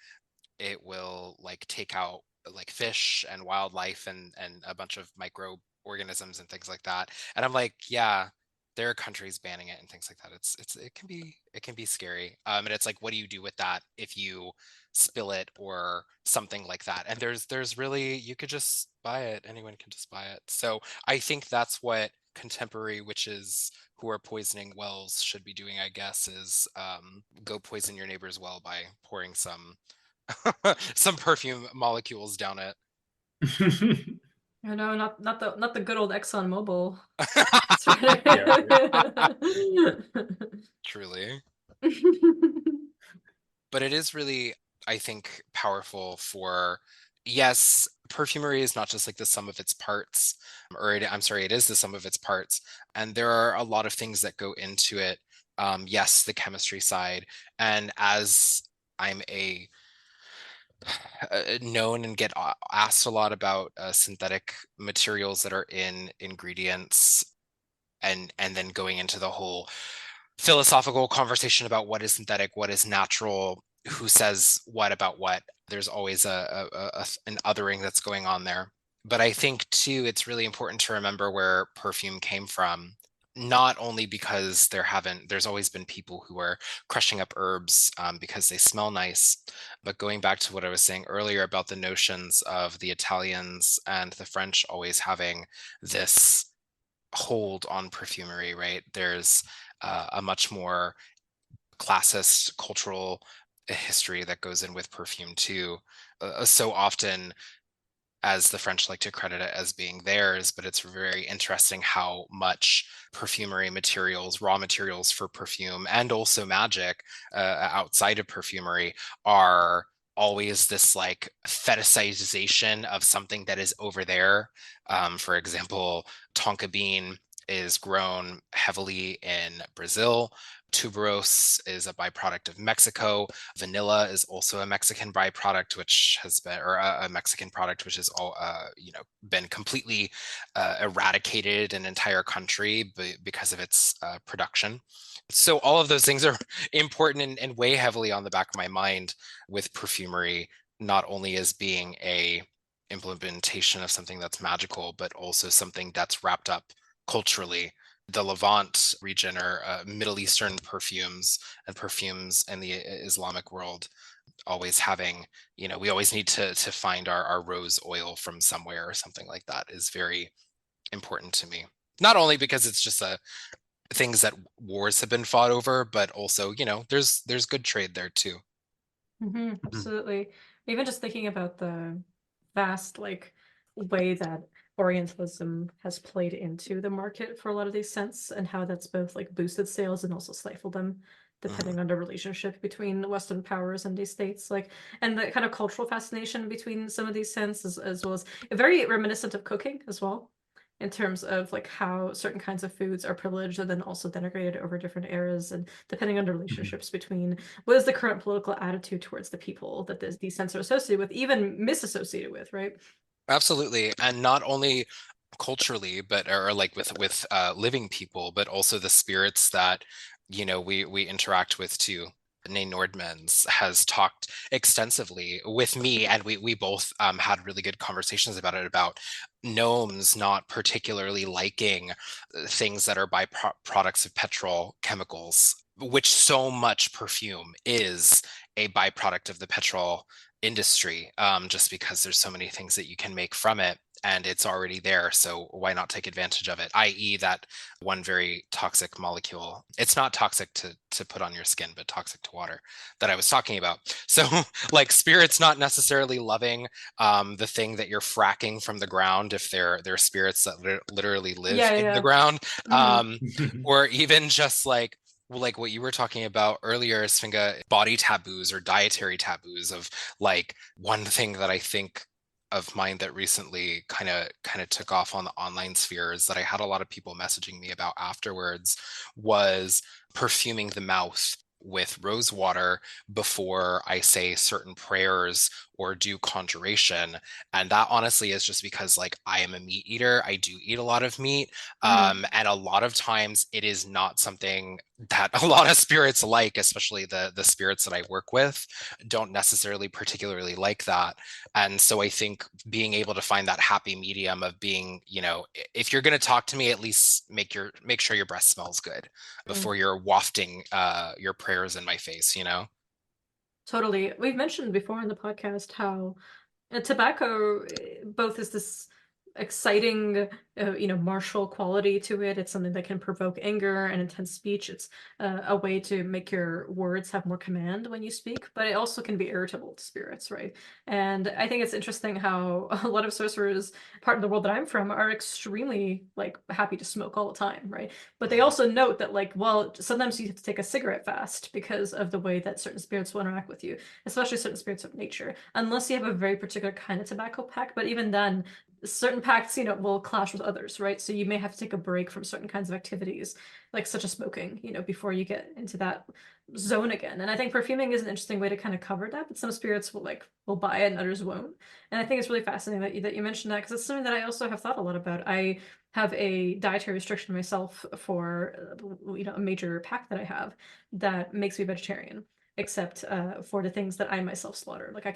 it will like take out like fish and wildlife and a bunch of microorganisms and things like that. And I'm like, yeah, there are countries banning it and things like that. It can be scary. And it's like, what do you do with that if you spill it or something like that? And there's really, you could just buy it. Anyone can just buy it. So I think that's what contemporary witches who are poisoning wells should be doing, I guess, is go poison your neighbor's well by pouring some some perfume molecules down it. I know, not the good old Exxon Mobil. Truly. But it is really, I think, powerful for, yes, perfumery is not just like the sum of its parts, I'm sorry, it is the sum of its parts. And there are a lot of things that go into it. Yes, the chemistry side. And as I'm a known and get asked a lot about synthetic materials that are in ingredients, and then going into the whole philosophical conversation about what is synthetic, what is natural, who says what about what. There's always an othering that's going on there. But I think too, it's really important to remember where perfume came from. Not only because there's always been people who are crushing up herbs because they smell nice, but going back to what I was saying earlier about the notions of the Italians and the French always having this hold on perfumery, right? There's a much more classist cultural history that goes in with perfume too. So often, as the French like to credit it as being theirs, but it's very interesting how much perfumery materials, raw materials for perfume, and also magic outside of perfumery are always this like fetishization of something that is over there. For example, tonka bean is grown heavily in Brazil. Tuberose is a byproduct of Mexico. Vanilla is also a Mexican byproduct, which has been, or a Mexican product, which has all, been completely eradicated in an entire country because of its production. So all of those things are important and weigh heavily on the back of my mind with perfumery, not only as being a implementation of something that's magical, but also something that's wrapped up culturally. The Levant region or Middle Eastern perfumes and perfumes in the Islamic world always having, we always need to find our rose oil from somewhere or something like that is very important to me. Not only because it's just things that wars have been fought over, but also, there's good trade there too. Absolutely. Even just thinking about the vast way that Orientalism has played into the market for a lot of these scents and how that's both boosted sales and also stifled them depending on the relationship between the Western powers and these states, and the kind of cultural fascination between some of these scents as well as very reminiscent of cooking as well, in terms of how certain kinds of foods are privileged and then also denigrated over different eras, and depending on the relationships between what is the current political attitude towards the people that these scents are associated with, even misassociated with, right? Absolutely. And not only culturally, but or with living people, but also the spirits that we interact with too. Nay Nordmans has talked extensively with me, and we both had really good conversations about it, about gnomes not particularly liking things that are byproducts of petrochemicals, which so much perfume is a byproduct of the petrol industry, just because there's so many things that you can make from it and it's already there, so why not take advantage of it, i.e. that one very toxic molecule. It's not toxic to put on your skin, but toxic to water, that I was talking about. So spirits not necessarily loving the thing that you're fracking from the ground, if they're spirits that literally live in the ground, or even just like what you were talking about earlier, Svinga, body taboos or dietary taboos of one thing that I think of mine that recently kind of took off on the online spheres that I had a lot of people messaging me about afterwards was perfuming the mouth with rose water before I say certain prayers or do conjuration. And that honestly is just because I am a meat eater. I do eat a lot of meat. And a lot of times it is not something that a lot of spirits like, especially the spirits that I work with, don't necessarily particularly like that. And so I think being able to find that happy medium of being, if you're going to talk to me, at least make sure your breath smells good before you're wafting your prayers in my face. Totally. We've mentioned before in the podcast how tobacco both is this exciting, martial quality to it. It's something that can provoke anger and intense speech. It's a way to make your words have more command when you speak, but it also can be irritable to spirits, right? And I think it's interesting how a lot of sorcerers, part of the world that I'm from, are extremely like happy to smoke all the time, right? But they also note that like, well, sometimes you have to take a cigarette fast because of the way that certain spirits will interact with you, especially certain spirits of nature, unless you have a very particular kind of tobacco pack. But even then, certain pacts, will clash with others, right? So you may have to take a break from certain kinds of activities, like such as smoking, before you get into that zone again. And I think perfuming is an interesting way to kind of cover that, but some spirits will buy it and others won't. And I think it's really fascinating that you mentioned that, because it's something that I also have thought a lot about. I have a dietary restriction myself for a major pact that I have that makes me vegetarian, except for the things that I myself slaughter. Like I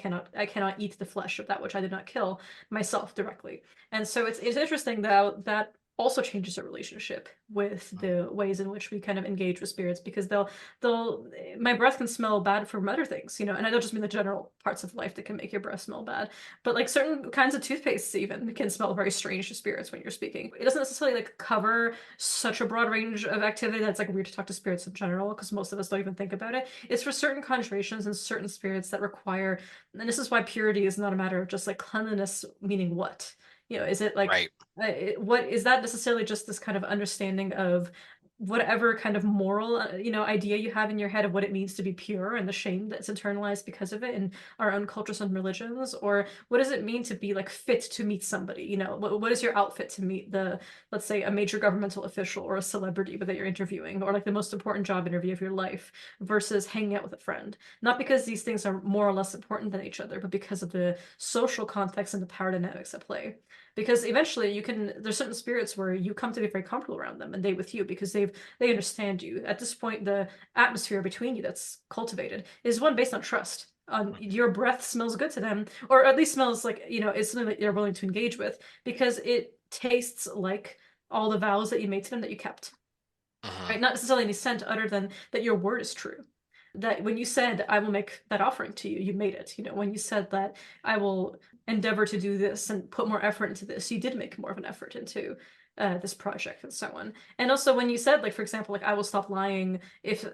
cannot eat the flesh of that which I did not kill myself directly. And so it's interesting that also changes our relationship with the ways in which we kind of engage with spirits, because they'll my breath can smell bad from other things, and I don't just mean the general parts of life that can make your breath smell bad, but like certain kinds of toothpastes even can smell very strange to spirits when you're speaking. It doesn't necessarily like cover such a broad range of activity that's like weird to talk to spirits in general, because most of us don't even think about it. It's for certain conjurations and certain spirits that require, and this is why purity is not a matter of just like cleanliness, meaning what? Is it like Right. what is that necessarily just this kind of understanding of whatever kind of moral idea you have in your head of what it means to be pure and the shame that's internalized because of it in our own cultures and religions? Or what does it mean to be like fit to meet somebody? What is your outfit to meet let's say a major governmental official or a celebrity that you're interviewing, or like the most important job interview of your life, versus hanging out with a friend? Not because these things are more or less important than each other, but because of the social context and the power dynamics at play. Because eventually there's certain spirits where you come to be very comfortable around them and they with you, because they understand you. At this point, the atmosphere between you that's cultivated is one based on trust. Your breath smells good to them, or at least smells like, it's something that you're willing to engage with, because it tastes like all the vows that you made to them that you kept. Right? Not necessarily any scent other than that your word is true. That when you said, I will make that offering to you, you made it. When you said that I will endeavor to do this and put more effort into this, you did make more of an effort into this project and so on. And also when you said, like, for example, like, I will stop lying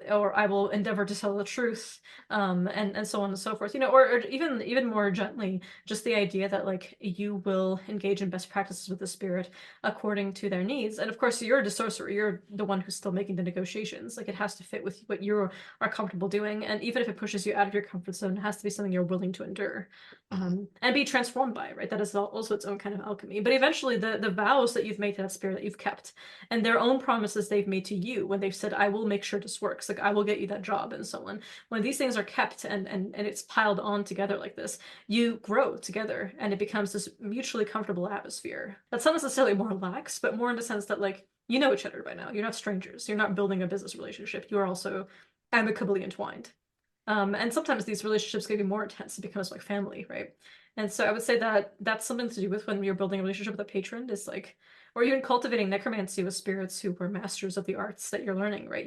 or I will endeavor to tell the truth, and so on and so forth, or even more gently, just the idea that like you will engage in best practices with the spirit according to their needs. And of course, you're the sorcerer, you're the one who's still making the negotiations. Like, it has to fit with what you are comfortable doing. And even if it pushes you out of your comfort zone, it has to be something you're willing to endure, and be transformed by, right? That is also its own kind of alchemy. But eventually, the vows that you've made to that spirit that you've kept, and their own promises they've made to you when they've said, I will make sure this works, like I will get you that job and so on. When these things are kept and it's piled on together like this, you grow together and it becomes this mutually comfortable atmosphere. That's not necessarily more lax, but more in the sense that like you know each other by now. You're not strangers. You're not building a business relationship. You are also amicably entwined. And sometimes these relationships can be more intense. It becomes like family, right? And so I would say that that's something to do with when you're building a relationship with a patron, is like, or even cultivating necromancy with spirits who were masters of the arts that you're learning, right?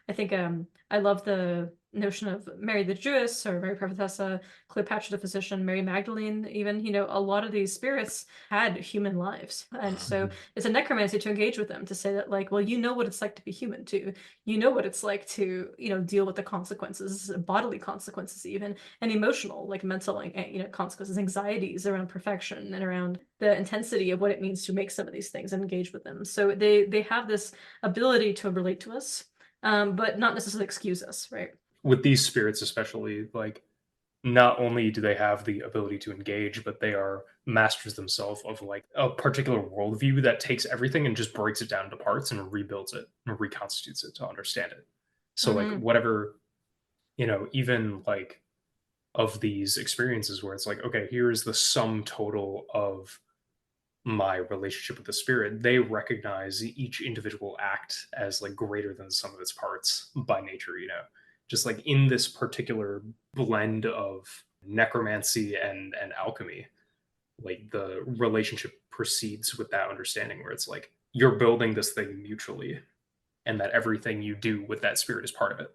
I think I love the notion of Mary the Jewess, or Mary Prophetessa, Cleopatra the physician, Mary Magdalene, even, a lot of these spirits had human lives. And so it's a necromancy to engage with them, to say that like, well, you know what it's like to be human too. You know what it's like to, deal with the consequences, bodily consequences even, and emotional, like mental, consequences, anxieties around perfection and around the intensity of what it means to make some of these things and engage with them. So they have this ability to relate to us, but not necessarily excuse us, right? With these spirits especially, like, not only do they have the ability to engage, but they are masters themselves of like a particular worldview that takes everything and just breaks it down into parts and rebuilds it and reconstitutes it to understand it. So like whatever, even like of these experiences where it's like, okay, here's the sum total of my relationship with the spirit, they recognize each individual act as like greater than the sum of its parts by nature, you know. Just like in this particular blend of necromancy and alchemy, like the relationship proceeds with that understanding where it's like you're building this thing mutually and that everything you do with that spirit is part of it.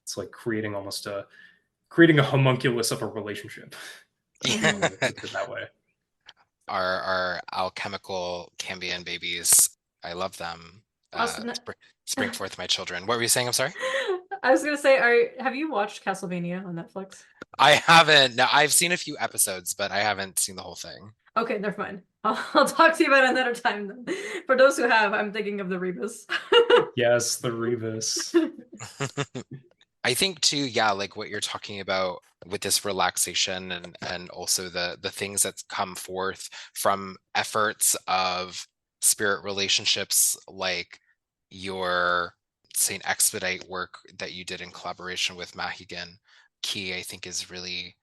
It's like creating a homunculus of a relationship. Yeah. Put it that way. Our alchemical Cambion babies. I love them. Awesome. Spring forth my children. What were you saying? I'm sorry. I was gonna say, have you watched Castlevania on Netflix? I haven't. No, I've seen a few episodes, but I haven't seen the whole thing. Okay, never mind. I'll talk to you about it another time then. For those who have, I'm thinking of the Rebus. Yes, the Rebus. I think too, yeah, like what you're talking about with this relaxation and also the things that come forth from efforts of spirit relationships, like your Saint Expedite work that you did in collaboration with Mahigan Key, I think is really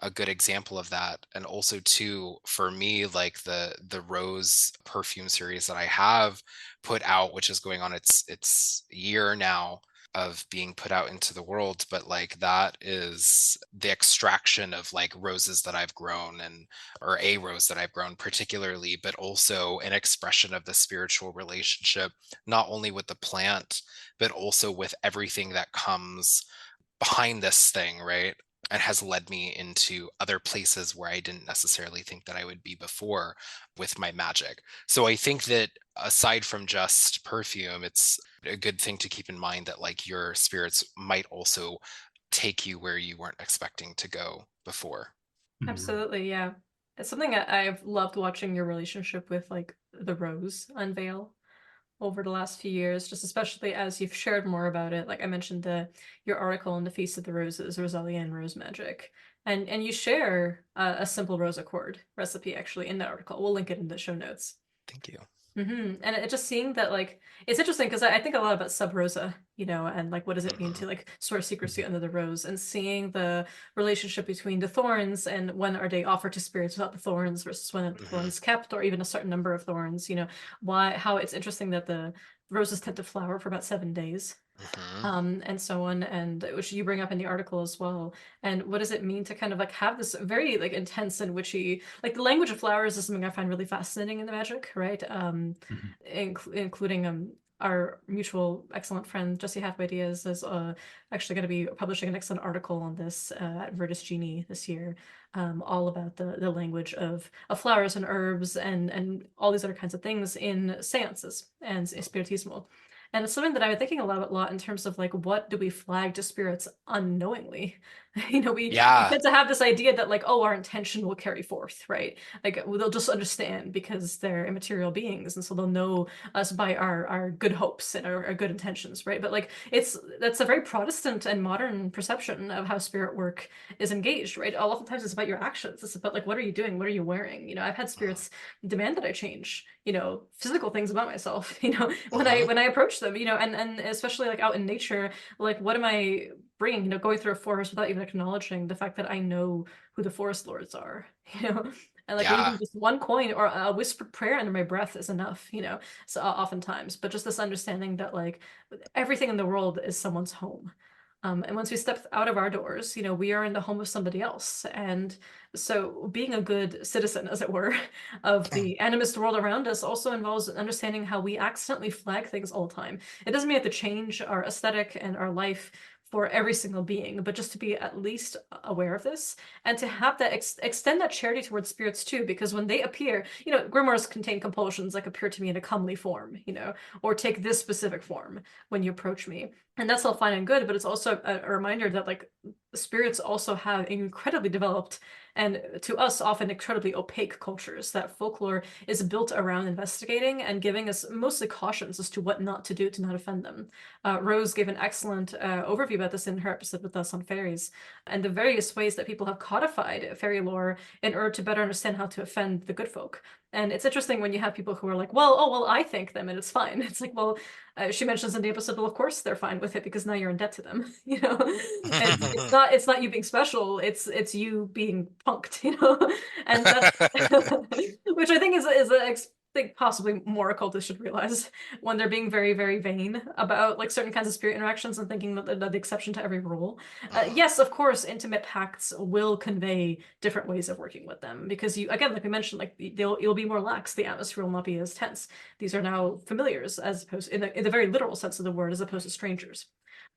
a good example of that. And also too, for me, like the Rose perfume series that I have put out, which is going on its year now of being put out into the world, but like that is the extraction of like roses that I've grown, and or a rose that I've grown particularly, but also an expression of the spiritual relationship, not only with the plant, but also with everything that comes behind this thing, right? And has led me into other places where I didn't necessarily think that I would be before with my magic. So I think that aside from just perfume, it's a good thing to keep in mind that like your spirits might also take you where you weren't expecting to go before. Absolutely, yeah. It's something I've loved watching your relationship with like the rose unveil over the last few years, just especially as you've shared more about it. Like I mentioned your article on the Feast of the Roses, Rosalia and Rose Magic. And you share a simple rose accord recipe actually in the article. We'll link it in the show notes. Thank you. And it just seeing that like it's interesting because I think a lot about sub rosa, you know, and like what does it mean to like store secrecy under the rose, and seeing the relationship between the thorns and when are they offered to spirits without the thorns versus when the thorns kept, or even a certain number of thorns, you know, how it's interesting that the roses tend to flower for about 7 days. And so on, and which you bring up in the article as well. And what does it mean to kind of like have this very like intense and witchy, like the language of flowers is something I find really fascinating in the magic, right? Including our mutual excellent friend Jesse Hathaway Diaz is actually going to be publishing an excellent article on this at Virtus Genie this year, all about the language of flowers and herbs and all these other kinds of things in seances and spiritismo. And it's something that I've been thinking a lot in terms of like, what do we flag to spirits unknowingly? You know, we tend to have this idea that like, oh, our intention will carry forth, right? Like they'll just understand because they're immaterial beings, and so they'll know us by our good hopes and our good intentions, right? But like that's a very Protestant and modern perception of how spirit work is engaged, right? A lot of times it's about your actions. It's about like, what are you doing? What are you wearing? You know, I've had spirits demand that I change, you know, physical things about myself, you know, when I approach them, you know, and especially like out in nature, like what am I bringing, you know, going through a forest without even acknowledging the fact that I know who the forest lords are, you know, and like even just one coin or a whispered prayer under my breath is enough, you know, so oftentimes, but just this understanding that like everything in the world is someone's home. And once we step out of our doors, you know, we are in the home of somebody else. And so being a good citizen, as it were, of the animist world around us also involves understanding how we accidentally flag things all the time. It doesn't mean we have to change our aesthetic and our life for every single being, but just to be at least aware of this and to have that extend that charity towards spirits too, because when they appear, you know, grimoires contain compulsions like appear to me in a comely form, you know, or take this specific form when you approach me. And that's all fine and good, but it's also a reminder that like spirits also have incredibly developed and to us often incredibly opaque cultures, that folklore is built around investigating and giving us mostly cautions as to what not to do to not offend them. Rose gave an excellent overview about this in her episode with us on fairies and the various ways that people have codified fairy lore in order to better understand how to offend the good folk. And it's interesting when you have people who are like, well, oh, well, I thank them and it's fine. It's like, well, she mentions in the episode, well, of course they're fine with it because now you're in debt to them, you know? It's not you being special, it's you being punked, you know? And that's which I think is a think possibly more occultists should realize when they're being very, very vain about like certain kinds of spirit interactions and thinking that they're the exception to every rule. Yes, of course, intimate pacts will convey different ways of working with them because you, again, like we mentioned, like you'll be more lax. The atmosphere will not be as tense. These are now familiars as opposed in the very literal sense of the word, as opposed to strangers.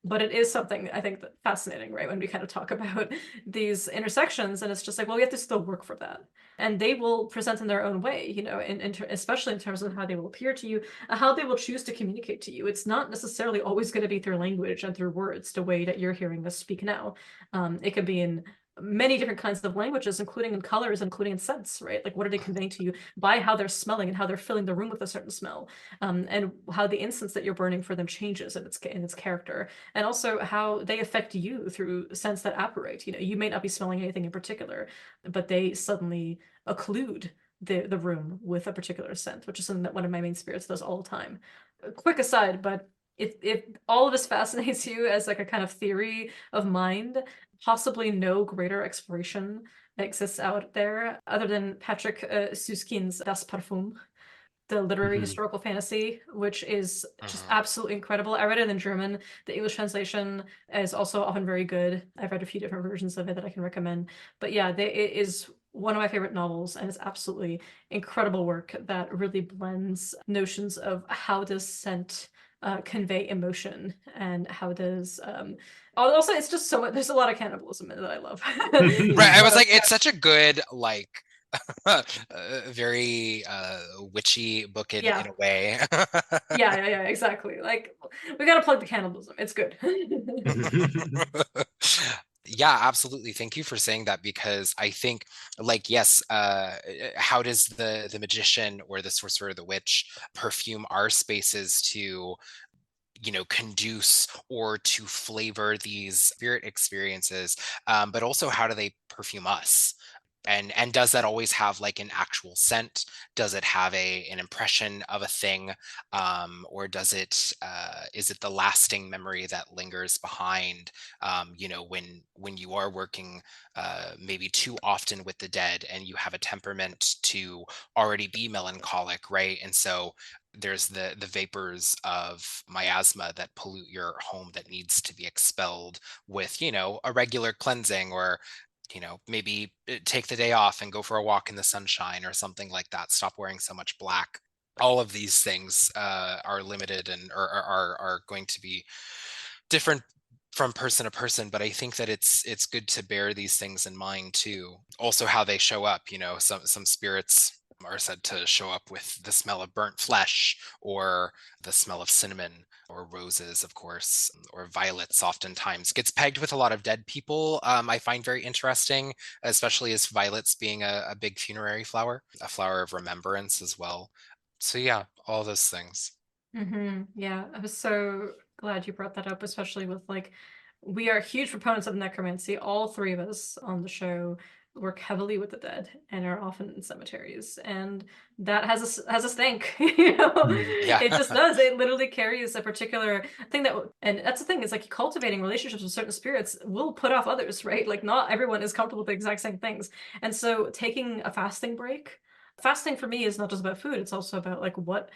But it is something I think that fascinating, right? When we kind of talk about these intersections, and it's just like, well, we have to still work for that, and they will present in their own way, you know, especially in terms of how they will appear to you, how they will choose to communicate to you. It's not necessarily always going to be through language and through words, the way that you're hearing us speak now. It could be in many different kinds of languages, including in colors, including in scents, right? Like what are they conveying to you by how they're smelling and how they're filling the room with a certain smell, and how the incense that you're burning for them changes in its character, and also how they affect you through scents that apparate. You know, you may not be smelling anything in particular, but they suddenly occlude the room with a particular scent, which is something that one of my main spirits does all the time. Quick aside, but if all of this fascinates you as like a kind of theory of mind, possibly no greater exploration exists out there other than Patrick Süskind's Das Parfum, the literary historical fantasy, which is just absolutely incredible. I read it in German. The English translation is also often very good. I've read a few different versions of it that I can recommend. But yeah, it is one of my favorite novels, and it's absolutely incredible work that really blends notions of how does scent convey emotion, and how does also it's just so much, there's a lot of cannibalism in it that I love. Right, I was like, it's such a good like very witchy book in Yeah. a way. Yeah, exactly. Like we gotta plug the cannibalism. It's good. Yeah, absolutely. Thank you for saying that, because I think like yes, how does the magician or the sorcerer or the witch perfume our spaces to, you know, conduce or to flavor these spirit experiences, but also how do they perfume us? And does that always have like an actual scent? Does it have an impression of a thing, or does it is it the lasting memory that lingers behind, you know, when you are working maybe too often with the dead and you have a temperament to already be melancholic, right? And so there's the vapors of miasma that pollute your home that needs to be expelled with, you know, a regular cleansing, or, you know, maybe take the day off and go for a walk in the sunshine or something like that. Stop wearing so much black. All of these things are limited and are going to be different from person to person, but I think that it's good to bear these things in mind too. Also how they show up, you know, some spirits are said to show up with the smell of burnt flesh, or the smell of cinnamon, or roses, of course, or violets oftentimes gets pegged with a lot of dead people. I find very interesting, especially as violets being a big funerary flower, a flower of remembrance as well. So yeah, all those things. Yeah, I was so glad you brought that up, especially with like we are huge proponents of necromancy. All three of us on the show work heavily with the dead and are often in cemeteries, and that has a stink. You know, Yeah. it just does. It literally carries a particular thing that, and that's the thing is like cultivating relationships with certain spirits will put off others, right? Like not everyone is comfortable with the exact same things, and so taking a fasting break. Fasting for me is not just about food, it's also about like what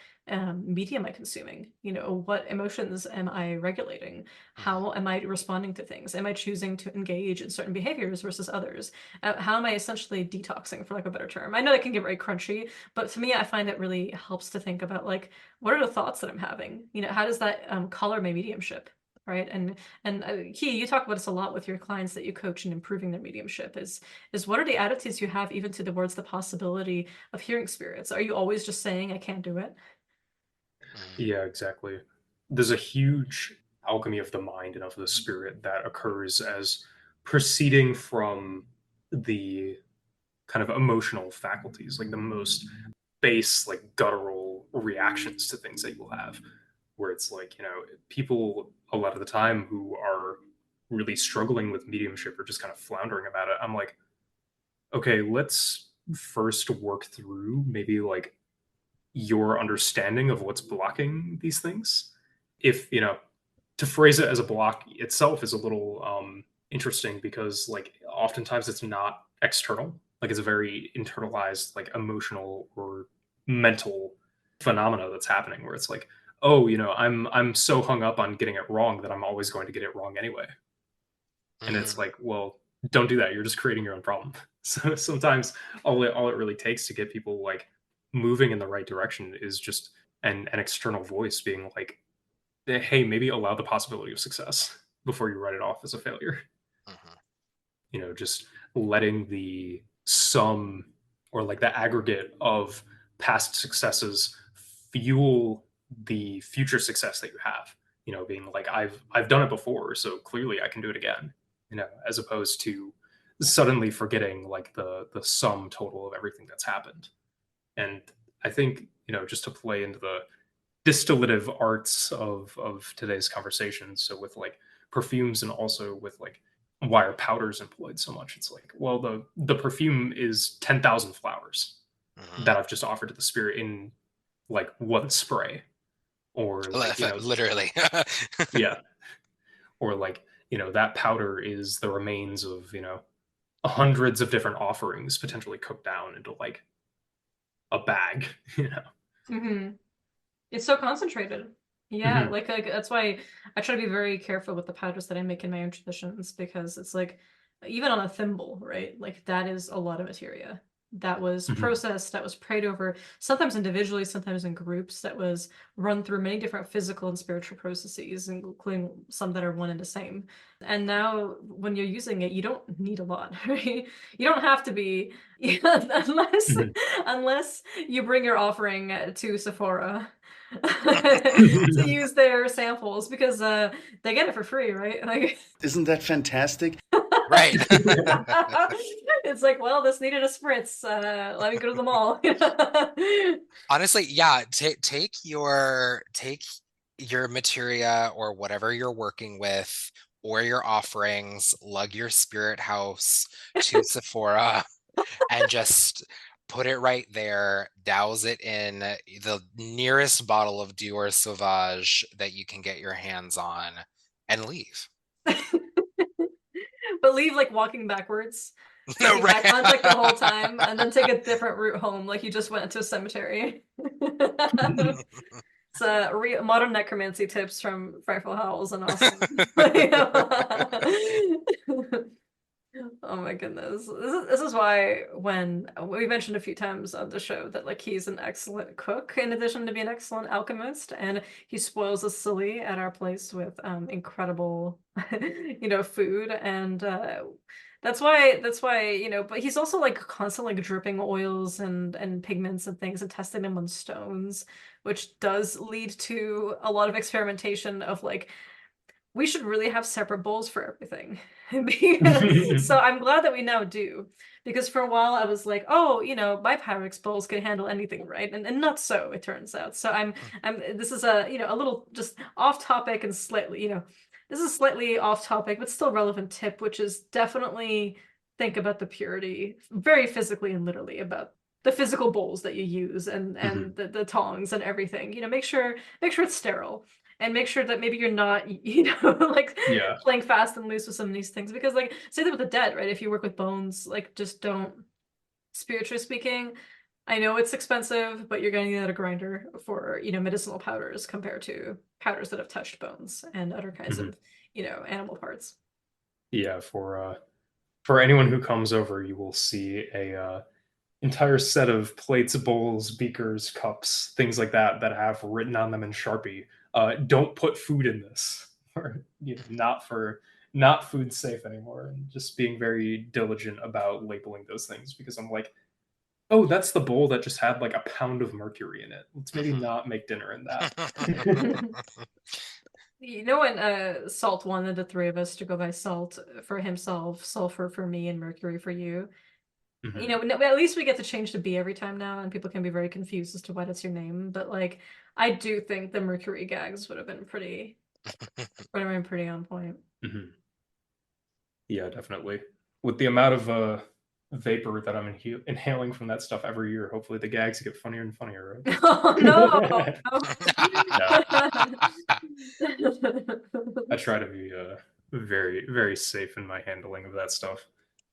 media am I consuming? You know, what emotions am I regulating? How am I responding to things? Am I choosing to engage in certain behaviors versus others? How am I essentially detoxing, for lack of a better term? I know that can get very crunchy, but to me, I find it really helps to think about like, what are the thoughts that I'm having? You know, how does that color my mediumship? Right. And Key, you talk about this a lot with your clients that you coach in improving their mediumship is what are the attitudes you have even towards the possibility of hearing spirits? Are you always just saying I can't do it? Yeah, exactly. There's a huge alchemy of the mind and of the spirit that occurs as proceeding from the kind of emotional faculties, like the most base, like guttural reactions to things that you'll have, where it's like, you know, people a lot of the time who are really struggling with mediumship or just kind of floundering about it. I'm like, okay, let's first work through maybe like your understanding of what's blocking these things. If, to phrase it as a block itself is a little interesting because like oftentimes it's not external, like it's a very internalized, like emotional or mental phenomena that's happening where it's like, oh, I'm so hung up on getting it wrong that I'm always going to get it wrong anyway. And it's like, well, don't do that. You're just creating your own problem. So sometimes all it really takes to get people like moving in the right direction is just an external voice being like, hey, maybe allow the possibility of success before you write it off as a failure. Just letting the sum or like the aggregate of past successes fuel the future success that you have. Being like, I've done it before, so clearly I can do it again. As opposed to suddenly forgetting like the sum total of everything that's happened. And I think, just to play into the distillative arts of today's conversation, so with like perfumes and also with like why are powders employed so much, it's like, well, the perfume is 10,000 flowers that I've just offered to the spirit in like one spray, or like, Literally. yeah, or like, that powder is the remains of, hundreds of different offerings potentially cooked down into like a bag. It's so concentrated. Yeah, Mhm. like that's why I try to be very careful with the powders that I make in my own traditions, because it's like even on a thimble, right? Like that is a lot of materia that was Mhm. processed, that was prayed over, sometimes individually, sometimes in groups, that was run through many different physical and spiritual processes, including some that are one and the same. And now when you're using it, you don't need a lot, right? You don't have to be unless Mhm. unless you bring your offering to Sephora to use their samples, because they get it for free, right? Like, Isn't that fantastic? Right. it's like, well, this needed a spritz. Let me go to the mall. Honestly, yeah, take your materia or whatever you're working with or your offerings, lug your spirit house to Sephora and just put it right there, douse it in the nearest bottle of Dior Sauvage that you can get your hands on, and leave. But leave like walking backwards, No, making eye right. contact the whole time, and then take a different route home, like you just went to a cemetery. It's modern necromancy tips from Frightful Howls and Austin. Oh my goodness. This is why when we mentioned a few times on the show that like he's an excellent cook in addition to being an excellent alchemist, and he spoils us silly at our place with incredible food, and that's why but he's also like constantly like dripping oils and pigments and things and testing them on stones, which does lead to a lot of experimentation of like, we should really have separate bowls for everything. So I'm glad that we now do, because for a while I was like, oh, my Pyrex bowls can handle anything, right? And not so, it turns out. So I'm this is a little just off topic and slightly, this is slightly off topic, but still relevant tip, which is definitely think about the purity, very physically and literally, about the physical bowls that you use and the tongs and everything. Make sure it's sterile, and make sure that maybe you're not, like Yeah. playing fast and loose with some of these things. Because like, say that with the dead, right? If you work with bones, like just don't, spiritually speaking, I know it's expensive, but you're gonna need a grinder for, medicinal powders compared to powders that have touched bones and other kinds of, animal parts. Yeah, for anyone who comes over, you will see a entire set of plates, bowls, beakers, cups, things like that have written on them in Sharpie. Don't put food in this, or not food safe anymore. And just being very diligent about labeling those things, because I'm like, oh, that's the bowl that just had like a pound of mercury in it. Let's maybe not make dinner in that. When Salt wanted the three of us to go by Salt for himself, Sulfur for me, and Mercury for you. At least we get to change the B every time now, and people can be very confused as to why that's your name. But like, I do think the Mercury gags would have been pretty on point. Yeah, definitely. With the amount of vapor that I'm inhaling from that stuff every year. Hopefully the gags get funnier and funnier, right? Oh no. I try to be very, very safe in my handling of that stuff.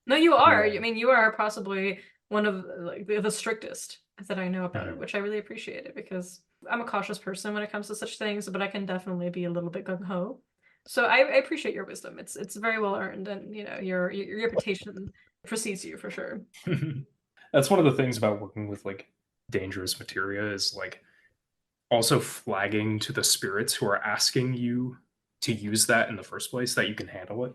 No, you are. Yeah. I mean, you are possibly one of like the strictest that I know about it, Mhm. which I really appreciate it because I'm a cautious person when it comes to such things, but I can definitely be a little bit gung-ho. So I appreciate your wisdom. It's very well earned, and you know your reputation precedes you for sure. That's one of the things about working with like dangerous materia is like also flagging to the spirits who are asking you to use that in the first place that you can handle it.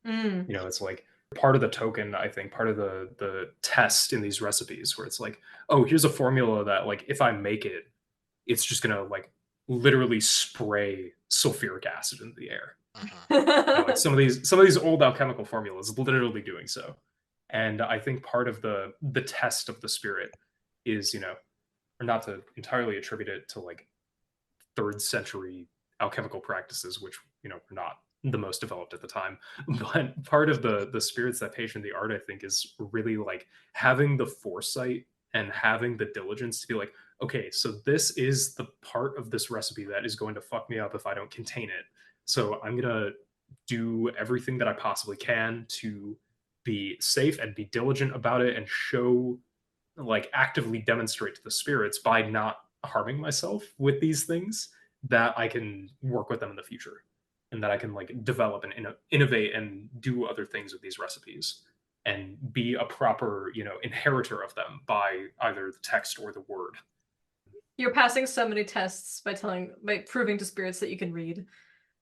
Mm. You know, it's like part of the token, I think, part of the test in these recipes where it's like, oh, here's a formula that like if I make it, it's just gonna like literally spray sulfuric acid into the air. You know, like some of these old alchemical formulas literally doing so. And I think part of the test of the spirit is, you know, or not to entirely attribute it to like third century alchemical practices, which you know were not the most developed at the time. But part of the spirits that patron the art, I think, is really like having the foresight and having the diligence to be like, okay, so this is the part of this recipe that is going to fuck me up if I don't contain it. So I'm gonna do everything that I possibly can to be safe and be diligent about it and show like actively demonstrate to the spirits by not harming myself with these things that I can work with them in the future and that I can like develop and innovate and do other things with these recipes and be a proper, you know, inheritor of them by either the text or the word. You're passing so many tests by proving to spirits that you can read.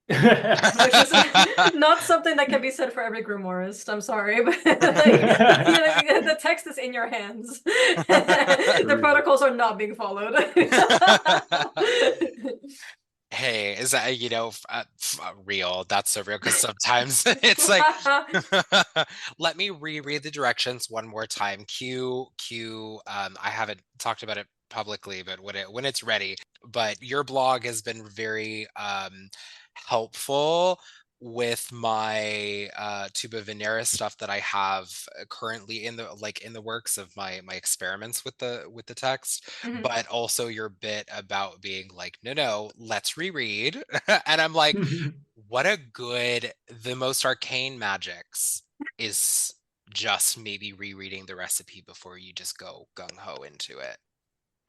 Which is not something that can be said for every grimoirist. I'm sorry, but like, the text is in your hands. The protocols are not being followed. Hey, is that real? That's so real because sometimes it's like, let me reread the directions one more time. Q. I haven't talked about it publicly, but when it's ready. But your blog has been very helpful with my tuba veneris stuff that I have currently in the works of my experiments with the text, Mhm. but also your bit about being like, no, let's reread. And I'm like, what a good, the most arcane magics is just maybe rereading the recipe before you just go gung-ho into it.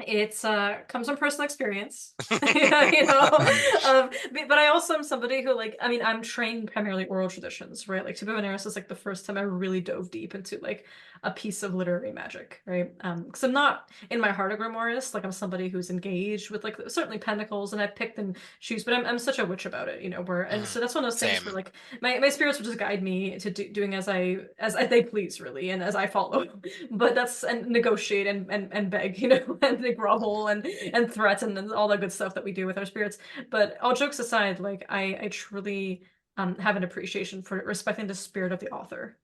It's comes from personal experience. You know, but I also am somebody who like, I mean, I'm trained primarily oral traditions, right? Like Tuba Veneris is like the first time I really dove deep into like a piece of literary magic, right? Because I'm not in my heart a grimoirist, like I'm somebody who's engaged with like certainly pentacles and I picked and choose, but I'm such a witch about it, you know, and so that's one of those things where Same. like my spirits will just guide me to doing as they please, really, and as I follow. But that's and negotiate and beg, you know, and they grovel and threaten and all that good stuff that we do with our spirits. But all jokes aside, like I truly have an appreciation for respecting the spirit of the author,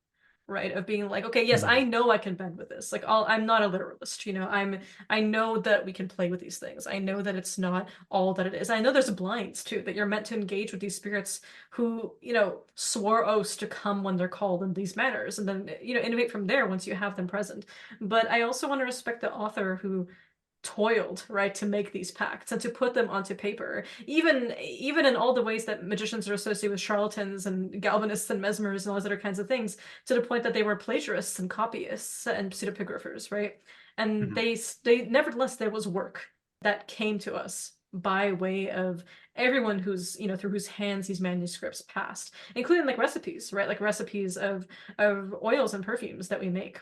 right? Of being like, okay, yes, I know I can bend with this. Like, I'm not a literalist, you know. I know that we can play with these things. I know that it's not all that it is. I know there's blinds too, that you're meant to engage with these spirits who, you know, swore oaths to come when they're called in these manners, and then, you know, innovate from there once you have them present. But I also want to respect the author who toiled, right, to make these pacts and to put them onto paper, even in all the ways that magicians are associated with charlatans and galvanists and mesmers and all those other kinds of things, to the point that they were plagiarists and copyists and pseudepigraphers, right? And they nevertheless, there was work that came to us by way of everyone who's, you know, through whose hands these manuscripts passed, including like recipes, right? Like recipes of oils and perfumes that we make.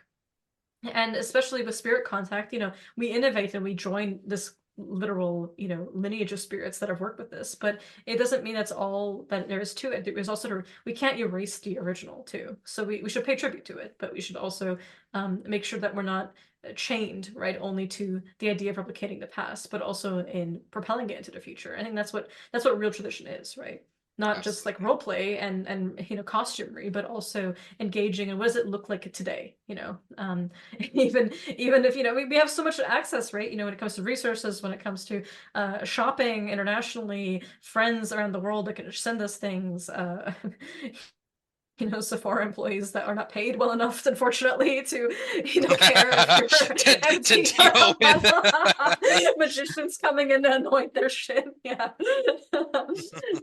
And especially with spirit contact, you know, we innovate and we join this literal, you know, lineage of spirits that have worked with this, but it doesn't mean that's all that there is to it. There's also, we can't erase the original too. So we should pay tribute to it, but we should also make sure that we're not chained, right, only to the idea of replicating the past, but also in propelling it into the future. I think that's what real tradition is, right? Not just like Absolutely. role play and you know, costumery, but also engaging and what does it look like today, you know. Even if, you know, we have so much access, right, you know, when it comes to resources, when it comes to shopping internationally, friends around the world that can send us things, Sephora employees that are not paid well enough, unfortunately, to care if you're to empty deal with. magicians coming in to anoint their shit. Yeah.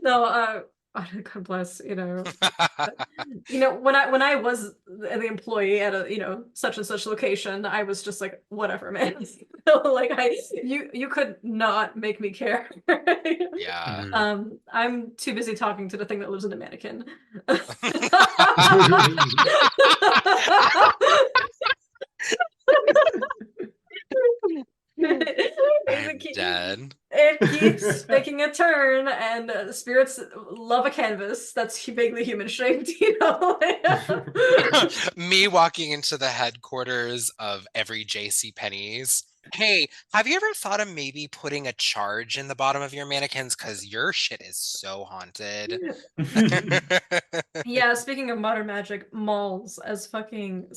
No, God bless, when I was the employee at a such and such location, I was just like, whatever, man. Like you could not make me care. Yeah. I'm too busy talking to the thing that lives in a mannequin. I'm dead. It keeps taking a turn, and spirits love a canvas that's vaguely human shaped, Me walking into the headquarters of every J.C. Penney's. Hey, have you ever thought of maybe putting a charge in the bottom of your mannequins? Because your shit is so haunted. Yeah, speaking of modern magic, malls as fucking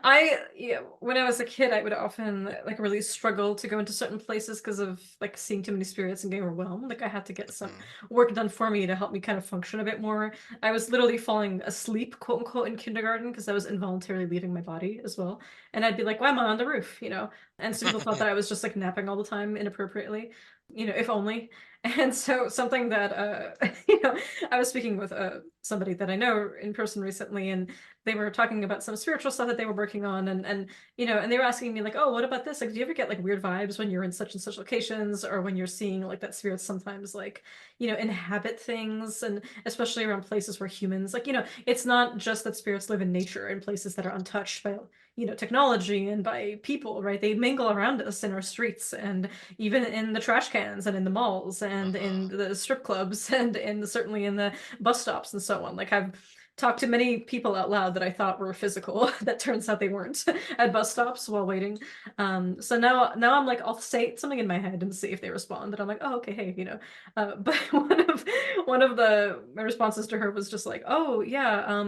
when I was a kid, I would often like really struggle to go into certain places because of like seeing too many spirits and getting overwhelmed. Like I had to get some work done for me to help me kind of function a bit more. I was literally falling asleep, quote unquote, in kindergarten because I was involuntarily leaving my body as well. And I'd be like, why am I on the roof? And some people thought that I was just like napping all the time inappropriately, if only. And so something that I was speaking with somebody that I know in person recently, and they were talking about some spiritual stuff that they were working on, and they were asking me like, oh, what about this? Like, do you ever get like weird vibes when you're in such and such locations, or when you're seeing like that spirits sometimes like inhabit things, and especially around places where humans like it's not just that spirits live in nature in places that are untouched by technology and by people, right? They mingle around us in our streets and even in the trash cans and in the malls and in the strip clubs and certainly in the bus stops and so on. Like I've talked to many people out loud that I thought were physical that turns out they weren't at bus stops while waiting. So now I'm like, I'll say something in my head and see if they respond. And I'm like, oh, okay, hey, but one of my responses to her was just like, oh yeah,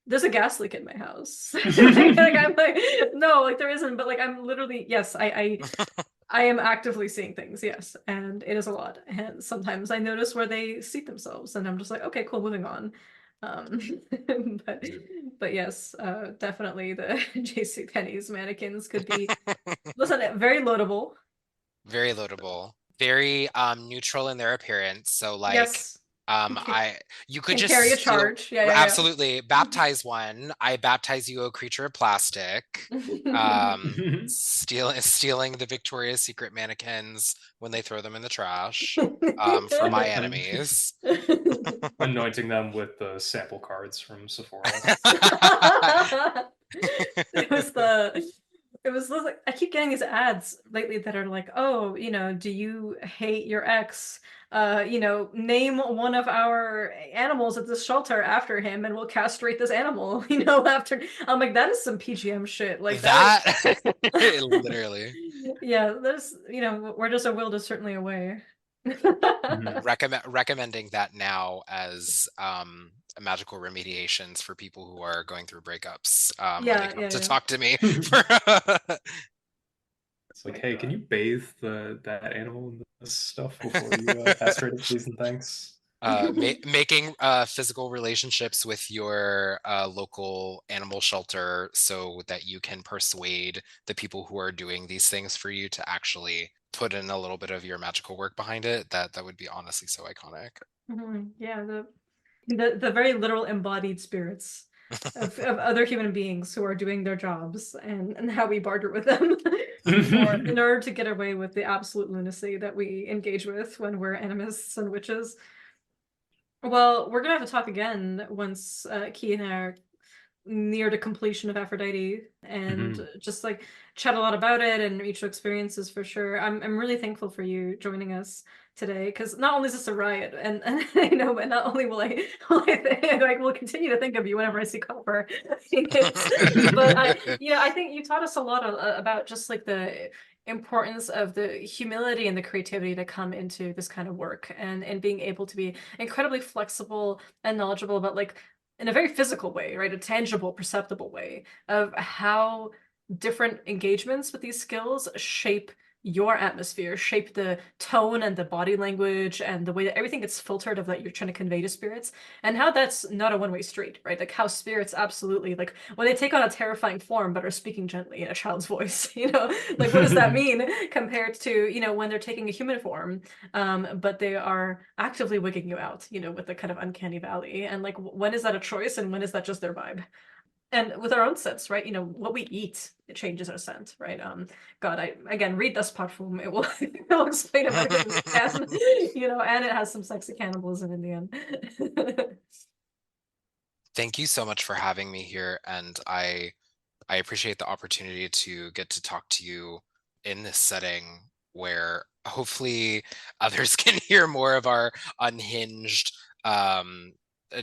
there's a gas leak in my house. Like I'm like, no, like there isn't, but like I'm literally, yes, I am actively seeing things, yes, and it is a lot. And sometimes I notice where they seat themselves, and I'm just like, okay, cool, moving on. Um, but yes, definitely the J.C. Penney's mannequins could be, listen, very loadable. Very loadable. Very neutral in their appearance. So like Yes. you could Can just carry a steal, charge. Yeah. absolutely baptize one. I baptize you a creature of plastic. Stealing the Victoria's Secret mannequins when they throw them in the trash. For my enemies. Anointing them with the sample cards from Sephora. It was like I keep getting these ads lately that are like, oh, do you hate your ex? Name one of our animals at this shelter after him and we'll castrate this animal, after. I'm like, that is some PGM shit. Like that literally. Yeah, there's where there's a will, there's certainly a way. Recommending that now as magical remediations for people who are going through breakups when they come to talk to me. It's like, hey, can you bathe that animal in this stuff before you castrate it, please and thanks? Making physical relationships with your local animal shelter so that you can persuade the people who are doing these things for you to actually put in a little bit of your magical work behind it. That would be honestly so iconic. Yeah, the very literal embodied spirits of other human beings who are doing their jobs, and how we barter with them in order to get away with the absolute lunacy that we engage with when we're animists and witches. Well, we're gonna have to talk again once Key and I are near to completion of Aphrodite, and just like chat a lot about it and mutual experiences for sure. I'm really thankful for you joining us today, because not only is this a riot, and I know, but not only will I will continue to think of you whenever I see copper. But I think you taught us a lot about just like the importance of the humility and the creativity to come into this kind of work, and being able to be incredibly flexible and knowledgeable about, like, in a very physical way, right? A tangible, perceptible way of how different engagements with these skills shape your atmosphere, shape the tone and the body language and the way that everything gets filtered of that you're trying to convey to spirits, and how that's not a one-way street, right? Like how spirits absolutely, like when they take on a terrifying form but are speaking gently in a child's voice, like what does that mean compared to, when they're taking a human form, but they are actively wigging you out, with the kind of uncanny valley, and like when is that a choice and when is that just their vibe? And with our own scents, right? What we eat, it changes our scent, right? God, I again read this Perfume. It will it'll explain it better than I can, and it has some sexy cannibalism in the end. Thank you so much for having me here, and I appreciate the opportunity to get to talk to you in this setting where hopefully others can hear more of our unhinged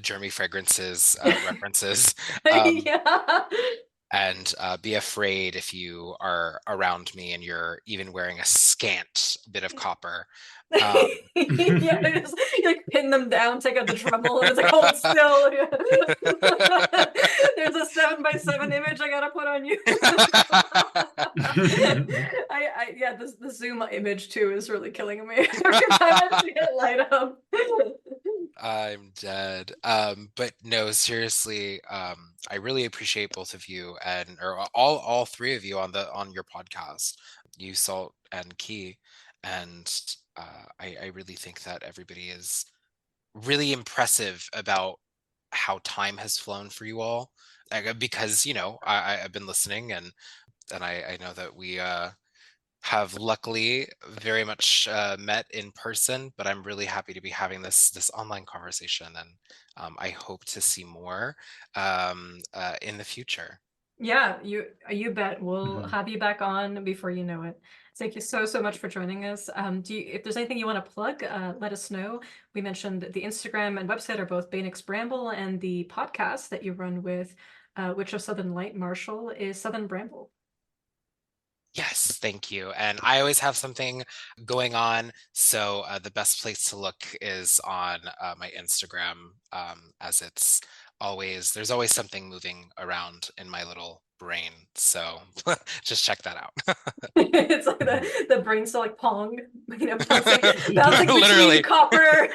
Jeremy Fragrances references. Yeah. And be afraid if you are around me and you're even wearing a scant bit of copper. Yeah, you like pin them down, take out the treble, and it's like hold still. There's a 7x7 image I gotta put on you. Yeah, the zoom image too is really killing me every time I see it light up. I'm dead. But no, seriously, I really appreciate both of you or all three of you on your podcast, you, Salt, and Key. And I really think that everybody is really impressive about how time has flown for you all. Because, I've been listening and I know that we have luckily very much met in person, but I'm really happy to be having this online conversation, and I hope to see more in the future. Yeah, you bet. We'll have you back on before you know it. Thank you so much for joining us. If there's anything you want to plug, let us know. We mentioned the Instagram and website are both Banix Bramble, and the podcast that you run with Witch of Southern Light, Marshall, is Southern Bramble. Yes, thank you. And I always have something going on, so the best place to look is on my Instagram, as there's always something moving around in my little brain. So just check that out. It's like the brain's still like Pong, bouncing Literally. between copper.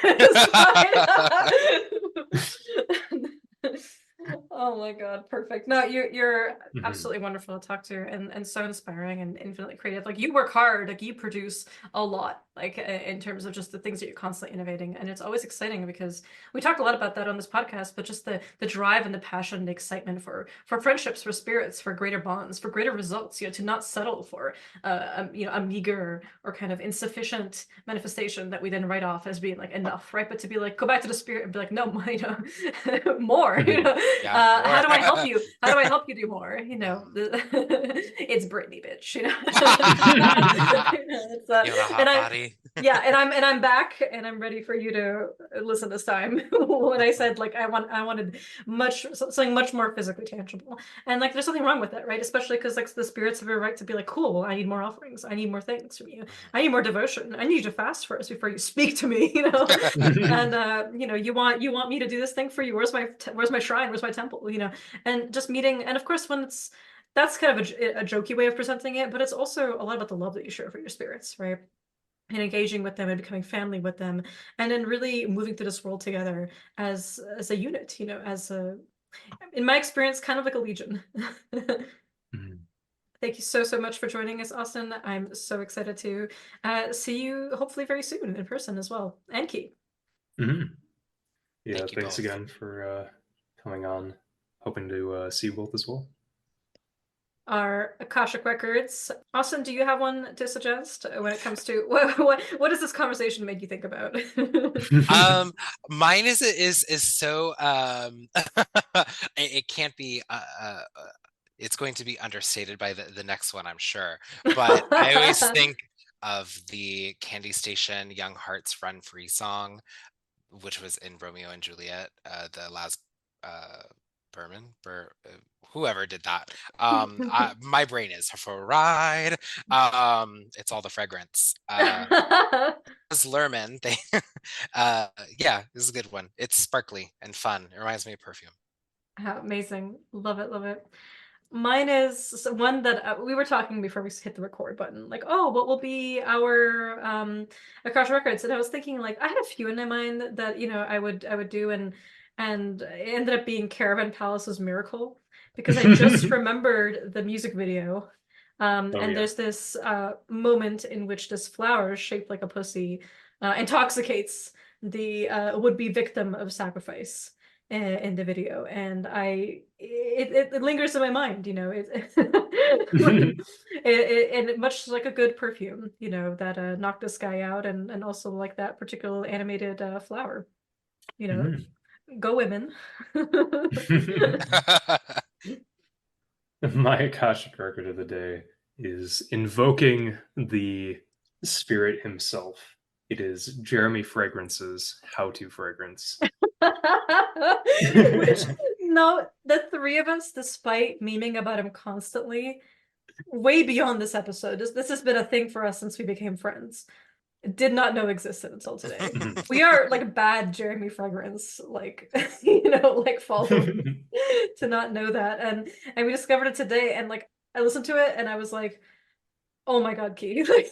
Oh my God, perfect. No, you're absolutely wonderful to talk to, and so inspiring and infinitely creative. Like you work hard, like you produce a lot, like in terms of just the things that you're constantly innovating, and it's always exciting because we talk a lot about that on this podcast, but just the drive and the passion and the excitement for friendships, for spirits, for greater bonds, for greater results. To not settle for a meager or kind of insufficient manifestation that we then write off as being like enough, right? But to be like, go back to the spirit and be like, no, more. Yeah, How do I help more. you? How do I help you do more? It's Britney, bitch. It's, You have a hot and I, body. yeah, and I'm back, and I'm ready for you to listen this time. When I said like I wanted something much more physically tangible, and like there's nothing wrong with that, right? Especially because like the spirits have a right to be like, cool, well, I need more offerings, I need more things from you, I need more devotion, I need you to fast first before you speak to me, and you want me to do this thing for you. Where's my shrine? Where's my temple? And just meeting, and of course when that's kind of a jokey way of presenting it, but it's also a lot about the love that you share for your spirits, right? And engaging with them and becoming family with them, and then really moving through this world together as a unit, in my experience, kind of like a legion. Thank you so much for joining us, Austin. I'm so excited to see you hopefully very soon in person as well. And Key. Yeah, Thank you thanks both. again for coming on. Hoping to see you both as well. Our Akashic Records. Austin, do you have one to suggest when it comes to what does this conversation make you think about? Mine is so it can't be it's going to be understated by the next one, I'm sure. But I always think of the Candy Station Young Hearts Run Free song, which was in Romeo and Juliet, the last Berman, whoever did that. My brain is for a ride. It's all the fragrance. Lerman, yeah, this is a good one. It's sparkly and fun. It reminds me of Perfume. Amazing. Love it. Mine is one that we were talking before we hit the record button. Like, oh, what will be our Akash records? And I was thinking, like, I had a few in my mind that I would do, and it ended up being Caravan Palace's Miracle because I just remembered the music video. Oh, And yeah. there's this moment in which this flower shaped like a pussy intoxicates the would-be victim of sacrifice in the video, and it lingers in my mind, and much like a good perfume, that knocked this guy out, and also like that particular animated flower, go women. My Akashic record of the day is invoking the spirit himself. It is Jeremy Fragrance's How to Fragrance. Which, no, the three of us, despite memeing about him constantly, way beyond this episode, this has been a thing for us since we became friends. Did not know existed until today. We are like bad Jeremy Fragrance, like like followers to not know that, and we discovered it today, and like I listened to it and I was like, oh my god, Key, what?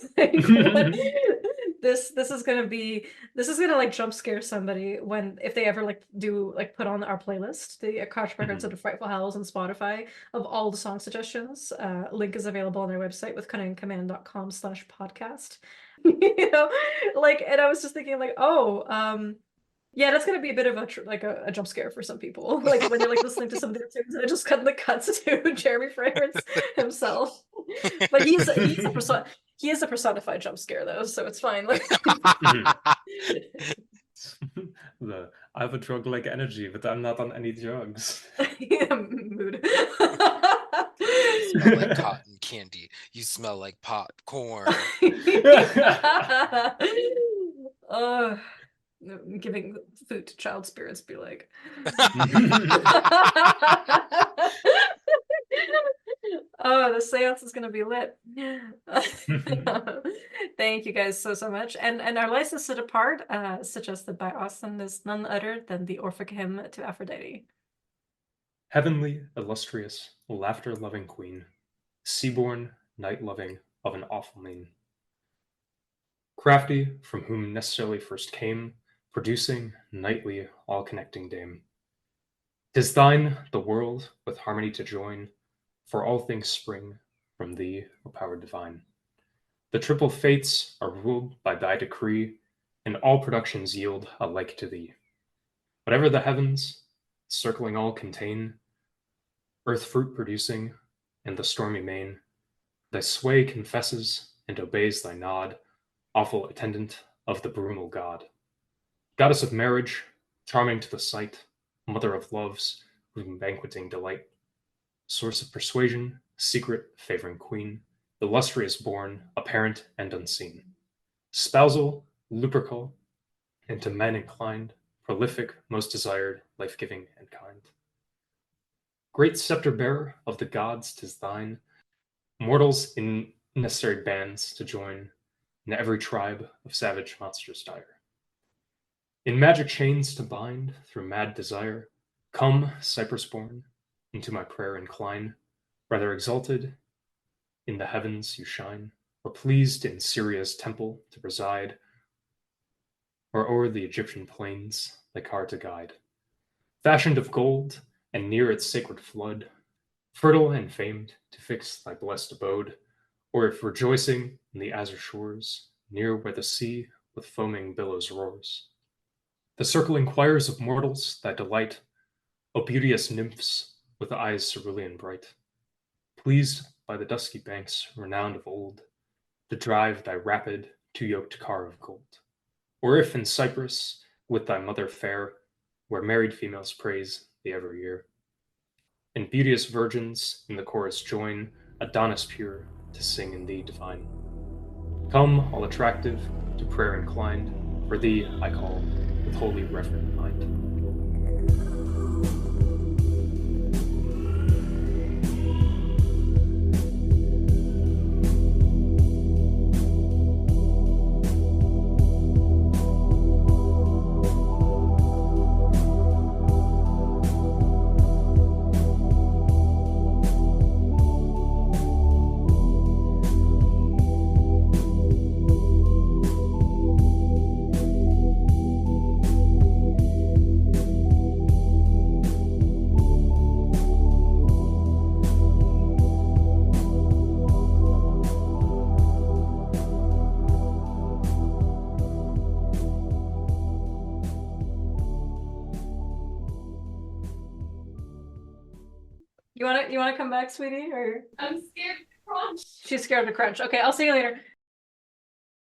This is gonna like jump scare somebody if they ever like do like put on our playlist, the Akash Records of the Frightful Howls on Spotify, of all the song suggestions. Link is available on their website with cunningcommand.com/podcast. And I was just thinking like, oh, yeah, that's gonna be a bit of a jump scare for some people. Like when you're like listening to some of their tunes and it just cut the cuts to Jeremy Fragrance himself. But he is a personified jump scare though, so it's fine. Like I have a drug-like energy, but I'm not on any drugs. mood. You smell like cotton candy. You smell like popcorn. Giving food to child spirits be like. Oh, the seance is gonna be lit. Thank you guys so much. And our license to depart, suggested by Austin, is none other than the Orphic hymn to Aphrodite. Heavenly, illustrious, laughter-loving queen, seaborn, night-loving of an awful mien. Crafty, from whom necessarily first came, producing, nightly, all-connecting dame. 'Tis thine, the world, with harmony to join, for all things spring from thee, O power divine. The triple fates are ruled by thy decree, and all productions yield alike to thee. Whatever the heavens, circling all contain, earth fruit producing, and the stormy main, thy sway confesses and obeys thy nod, awful attendant of the brumal god. Goddess of marriage, charming to the sight, mother of loves, whom banqueting delight, source of persuasion, secret favoring queen, illustrious born, apparent and unseen, spousal, lupercal, and to men inclined, prolific, most desired, life-giving and kind. Great scepter bearer of the gods, 'tis thine, mortals in necessary bands to join, in every tribe of savage monsters dire. In magic chains to bind through mad desire, come, cypress-born, into my prayer incline, rather exalted in the heavens you shine, or pleased in Syria's temple to preside, or o'er the Egyptian plains thy car to guide. Fashioned of gold, and near its sacred flood, fertile and famed to fix thy blessed abode, or if rejoicing in the azure shores, near where the sea with foaming billows roars. The circling choirs of mortals thy delight, O beauteous nymphs with eyes cerulean bright, pleased by the dusky banks renowned of old, to drive thy rapid two-yoked car of gold. Or if in Cyprus with thy mother fair, where married females praise thee every year, and beauteous virgins in the chorus join, Adonis pure to sing in thee divine. Come, all attractive, to prayer inclined, for thee I call with holy reverent mind. You wanna come back, sweetie? Or I'm scared to crunch. she's scared to crunch. Okay, I'll see you later.